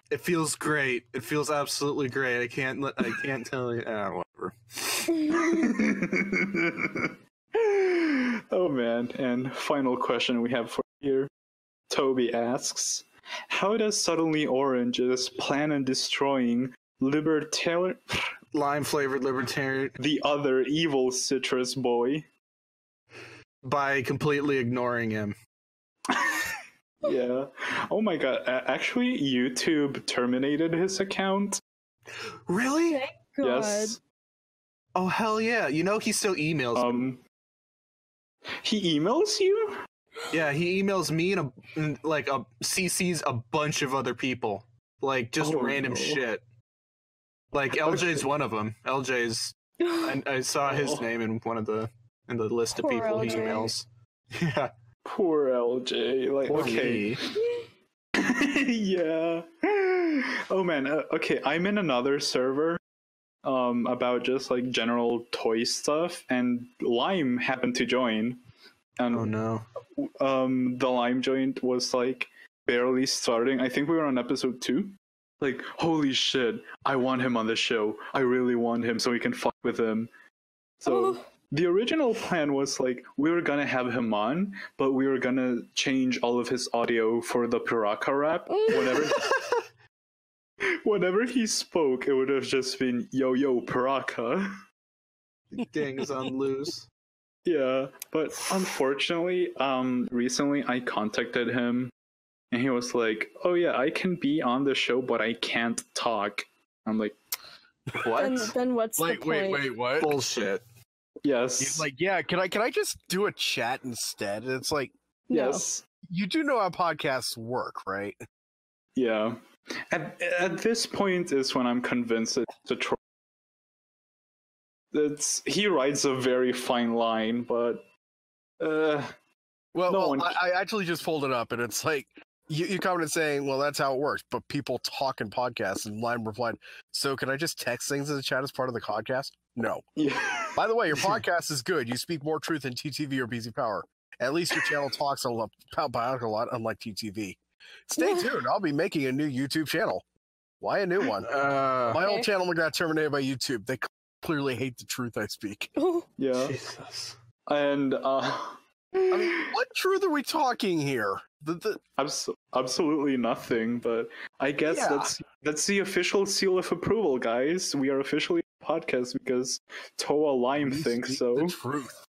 It feels great. It feels absolutely great. I can't tell you. Whatever. Oh man, and final question we have for here. Toby asks, how does Suddenly Oranges plan on destroying lime-flavored libertarian, the other evil citrus boy? By completely ignoring him. Yeah. Oh my god. Actually, YouTube terminated his account. Really? Thank God. Yes. Oh, hell yeah. You know, he still emails me. He emails you? Yeah, he emails me and CCs a bunch of other people. Like, just random shit. Like, LJ's one of them. LJ's... I saw his name in in the list of people he emails. Yeah. Poor LJ. Like, Poor okay. Yeah. Oh man. Okay, I'm in another server about just like general toy stuff, and Lime happened to join. And oh no. The Lime joint was like barely starting. I think we were on episode 2. Like, holy shit, I want him on the show. I really want him so we can fuck with him. So the original plan was like we were gonna have him on, but we were gonna change all of his audio for the Piraka rap. Whenever he spoke, it would have just been yo yo Piraka. Gang is on loose. Yeah, but unfortunately, recently I contacted him, and he was like, "Oh yeah, I can be on the show, but I can't talk." I'm like, "What?" Then what's the point? Wait, what? Bullshit. Yes. He's like, yeah, can I just do a chat instead? And it's like, yes. You do know how podcasts work, right? Yeah. At this point is when I'm convinced it's a troll. He rides a very fine line, but I actually just pulled it up, and it's like you commented saying, "Well, that's how it works." But people talk in podcasts, and Lime replied, "So can I just text things in the chat as part of the podcast?" No. Yeah. By the way, your podcast is good. You speak more truth than TTV or BZ Power. At least your channel talks about Bionicle a lot, unlike TTV. Stay tuned. I'll be making a new YouTube channel. Why a new one? My old channel got terminated by YouTube. They clearly hate the truth I speak. Yeah. Jesus. And I mean, what truth are we talking here? Absolutely nothing, but I guess that's the official seal of approval, guys. We are officially a podcast because Toa Lime thinks so. The truth.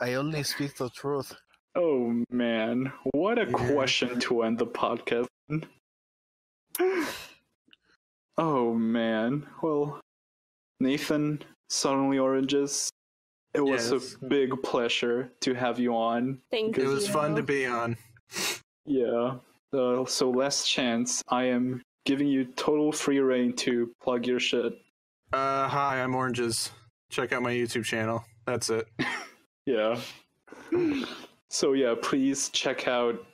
I only speak the truth. Oh man, what a question to end the podcast. Oh man, well, Nathan, Suddenly Oranges, it was a big pleasure to have you on. Thank you. It was fun to be on. Yeah. So last chance, I am giving you total free reign to plug your shit. Hi, I'm Oranges. Check out my YouTube channel. That's it. Yeah. So yeah, please check out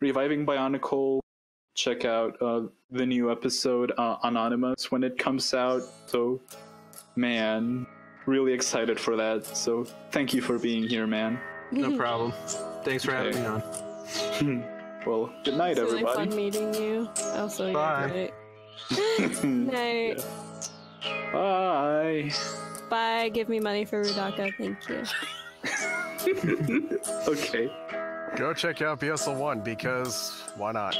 Reviving Bionicle check out the new episode Anonymous when it comes out. So, man, really excited for that. So thank you for being here, man. No problem. Thanks for having me on. Well, good night, It's really everybody. fun meeting you. Also, Bye. Good night. Bye. Bye. Give me money for Rudaka. Thank you. Okay. Go check out BSL1 because why not?